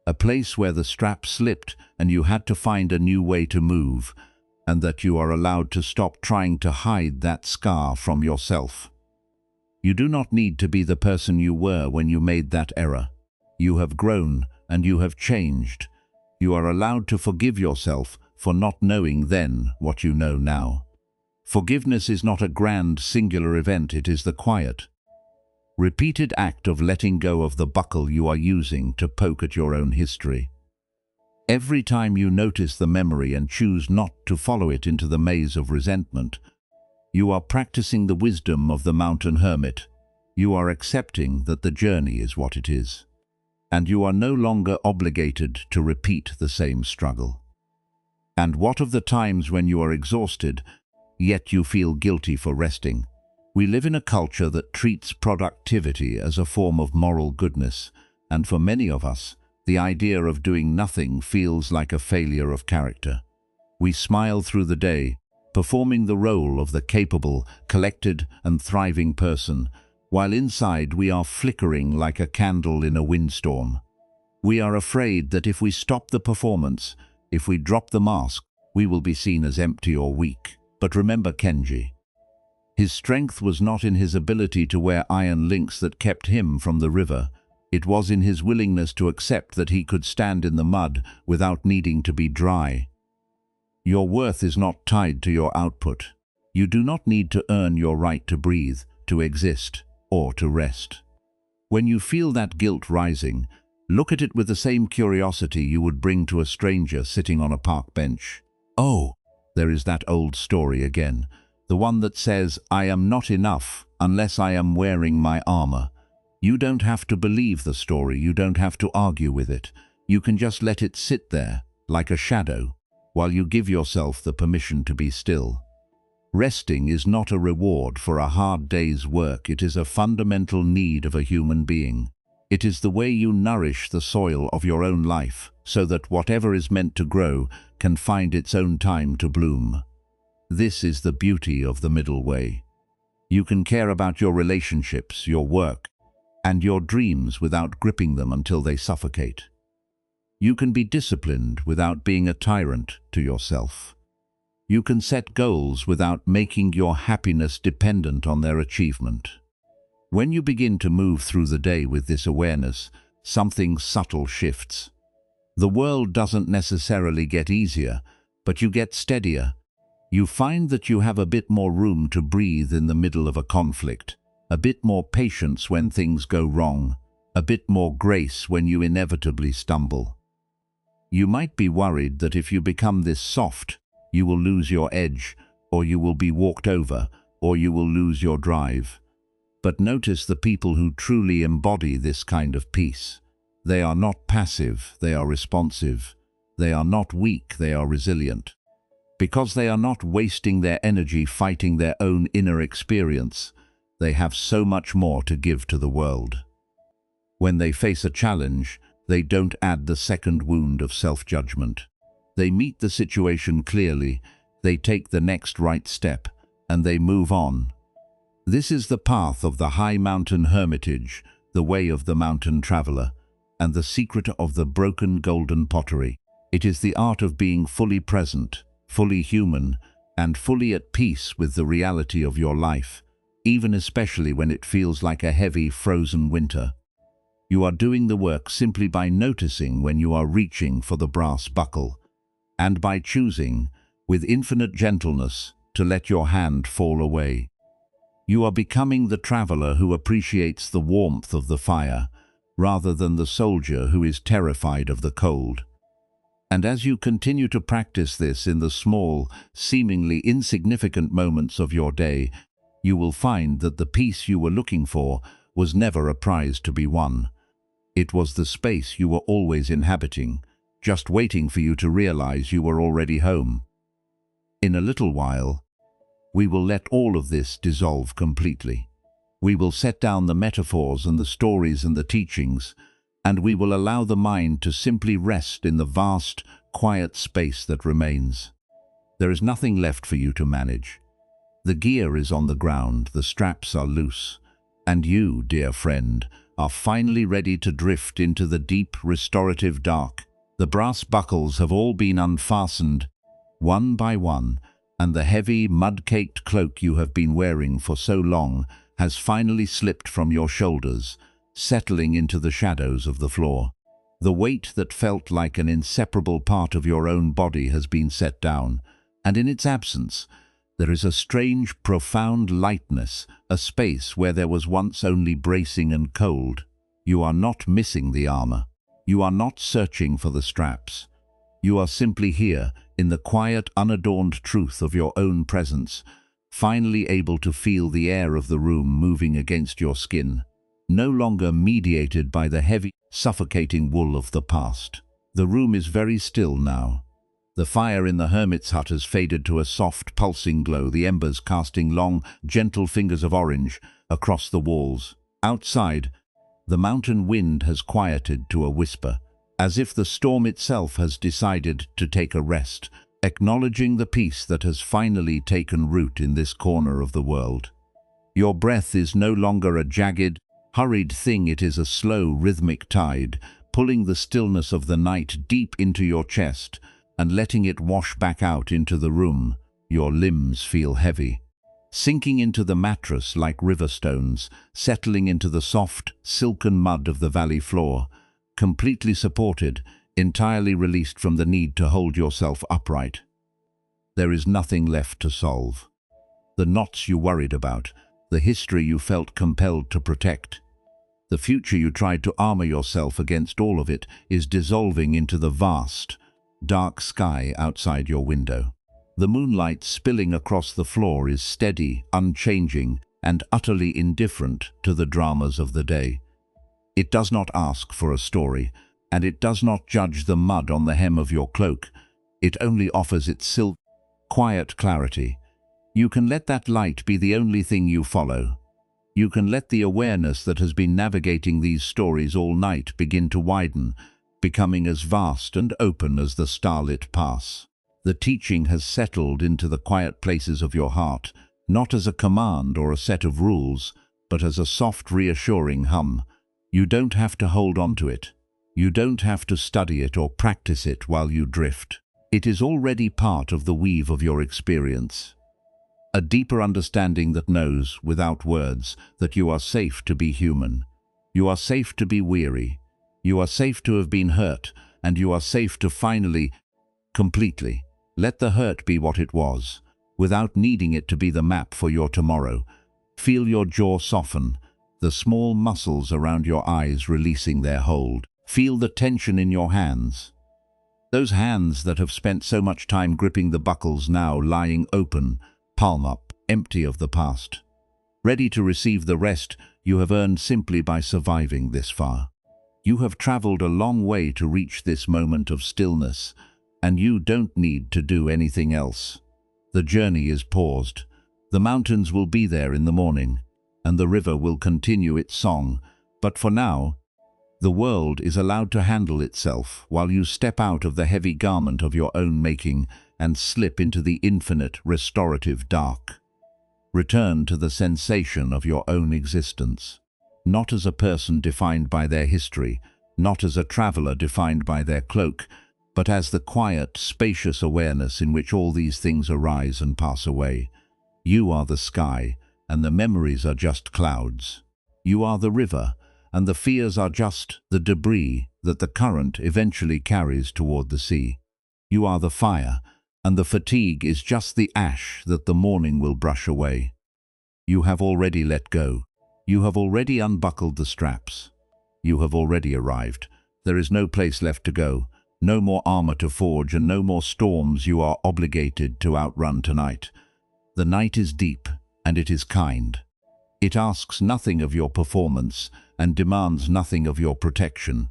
A place where the strap slipped and you had to find a new way to move, and that you are allowed to stop trying to hide that scar from yourself. You do not need to be the person you were when you made that error. You have grown and you have changed. You are allowed to forgive yourself for not knowing then what you know now. Forgiveness is not a grand, singular event, it is the quiet, repeated act of letting go of the buckle you are using to poke at your own history. Every time you notice the memory and choose not to follow it into the maze of resentment, you are practicing the wisdom of the mountain hermit. You are accepting that the journey is what it is, and you are no longer obligated to repeat the same struggle. And what of the times when you are exhausted, yet you feel guilty for resting? We live in a culture that treats productivity as a form of moral goodness, and for many of us, the idea of doing nothing feels like a failure of character. We smile through the day, performing the role of the capable, collected, and thriving person, while inside we are flickering like a candle in a windstorm. We are afraid that if we stop the performance, if we drop the mask, we will be seen as empty or weak. But remember Kenji. His strength was not in his ability to wear iron links that kept him from the river. It was in his willingness to accept that he could stand in the mud without needing to be dry. Your worth is not tied to your output. You do not need to earn your right to breathe, to exist, or to rest. When you feel that guilt rising, look at it with the same curiosity you would bring to a stranger sitting on a park bench. Oh, there is that old story again, the one that says, "I am not enough unless I am wearing my armor." You don't have to believe the story, you don't have to argue with it. You can just let it sit there, like a shadow, while you give yourself the permission to be still. Resting is not a reward for a hard day's work, it is a fundamental need of a human being. It is the way you nourish the soil of your own life, so that whatever is meant to grow can find its own time to bloom. This is the beauty of the middle way. You can care about your relationships, your work, and your dreams without gripping them until they suffocate. You can be disciplined without being a tyrant to yourself. You can set goals without making your happiness dependent on their achievement. When you begin to move through the day with this awareness, something subtle shifts. The world doesn't necessarily get easier, but you get steadier. You find that you have a bit more room to breathe in the middle of a conflict, a bit more patience when things go wrong, a bit more grace when you inevitably stumble. You might be worried that if you become this soft, you will lose your edge, or you will be walked over, or you will lose your drive. But notice the people who truly embody this kind of peace. They are not passive, they are responsive. They are not weak, they are resilient. Because they are not wasting their energy fighting their own inner experience, they have so much more to give to the world. When they face a challenge, they don't add the second wound of self-judgment. They meet the situation clearly, they take the next right step, and they move on. This is the path of the high mountain hermitage, the way of the mountain traveler, and the secret of the broken golden pottery. It is the art of being fully present, fully human, and fully at peace with the reality of your life, even especially when it feels like a heavy, frozen winter. You are doing the work simply by noticing when you are reaching for the brass buckle, and by choosing, with infinite gentleness, to let your hand fall away. You are becoming the traveler who appreciates the warmth of the fire, rather than the soldier who is terrified of the cold. And as you continue to practice this in the small, seemingly insignificant moments of your day, you will find that the peace you were looking for was never a prize to be won. It was the space you were always inhabiting, just waiting for you to realize you were already home. In a little while, we will let all of this dissolve completely. We will set down the metaphors and the stories and the teachings, and we will allow the mind to simply rest in the vast, quiet space that remains. There is nothing left for you to manage. The gear is on the ground, the straps are loose, and you, dear friend, are finally ready to drift into the deep, restorative dark. The brass buckles have all been unfastened, one by one, and the heavy, mud-caked cloak you have been wearing for so long has finally slipped from your shoulders, settling into the shadows of the floor. The weight that felt like an inseparable part of your own body has been set down, and in its absence, there is a strange, profound lightness, a space where there was once only bracing and cold. You are not missing the armor. You are not searching for the straps. You are simply here, in the quiet, unadorned truth of your own presence, finally able to feel the air of the room moving against your skin, no longer mediated by the heavy, suffocating wool of the past. The room is very still now. The fire in the hermit's hut has faded to a soft, pulsing glow, the embers casting long, gentle fingers of orange across the walls. Outside, the mountain wind has quieted to a whisper, as if the storm itself has decided to take a rest, acknowledging the peace that has finally taken root in this corner of the world. Your breath is no longer a jagged, hurried thing, it is a slow, rhythmic tide, pulling the stillness of the night deep into your chest and letting it wash back out into the room. Your limbs feel heavy, sinking into the mattress like river stones, settling into the soft, silken mud of the valley floor, completely supported, entirely released from the need to hold yourself upright. There is nothing left to solve. The knots you worried about, the history you felt compelled to protect, the future you tried to armor yourself against, all of it is dissolving into the vast, dark sky outside your window. The moonlight spilling across the floor is steady, unchanging, and utterly indifferent to the dramas of the day. It does not ask for a story, and it does not judge the mud on the hem of your cloak. It only offers its quiet clarity. You can let that light be the only thing you follow. You can let the awareness that has been navigating these stories all night begin to widen, becoming as vast and open as the starlit pass. The teaching has settled into the quiet places of your heart, not as a command or a set of rules, but as a soft, reassuring hum. You don't have to hold on to it. You don't have to study it or practice it while you drift. It is already part of the weave of your experience. A deeper understanding that knows, without words, that you are safe to be human. You are safe to be weary. You are safe to have been hurt, and you are safe to finally, completely, let the hurt be what it was, without needing it to be the map for your tomorrow. Feel your jaw soften, the small muscles around your eyes releasing their hold. Feel the tension in your hands. Those hands that have spent so much time gripping the buckles now lying open, palm up, empty of the past. Ready to receive the rest you have earned simply by surviving this far. You have traveled a long way to reach this moment of stillness, and you don't need to do anything else. The journey is paused. The mountains will be there in the morning, and the river will continue its song, but for now, the world is allowed to handle itself while you step out of the heavy garment of your own making and slip into the infinite, restorative dark. Return to the sensation of your own existence, not as a person defined by their history, not as a traveler defined by their cloak, but as the quiet, spacious awareness in which all these things arise and pass away. You are the sky, and the memories are just clouds. You are the river, and the fears are just the debris that the current eventually carries toward the sea. You are the fire, and the fatigue is just the ash that the morning will brush away. You have already let go. You have already unbuckled the straps. You have already arrived. There is no place left to go, no more armor to forge, and no more storms you are obligated to outrun tonight. The night is deep, and it is kind. It asks nothing of your performance and demands nothing of your protection.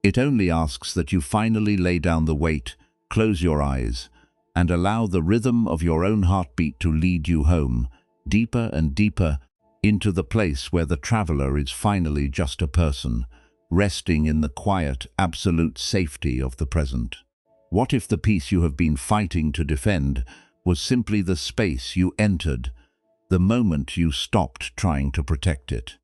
It only asks that you finally lay down the weight, close your eyes, and allow the rhythm of your own heartbeat to lead you home, deeper and deeper, into the place where the traveler is finally just a person, resting in the quiet, absolute safety of the present? What if the peace you have been fighting to defend was simply the space you entered the moment you stopped trying to protect it?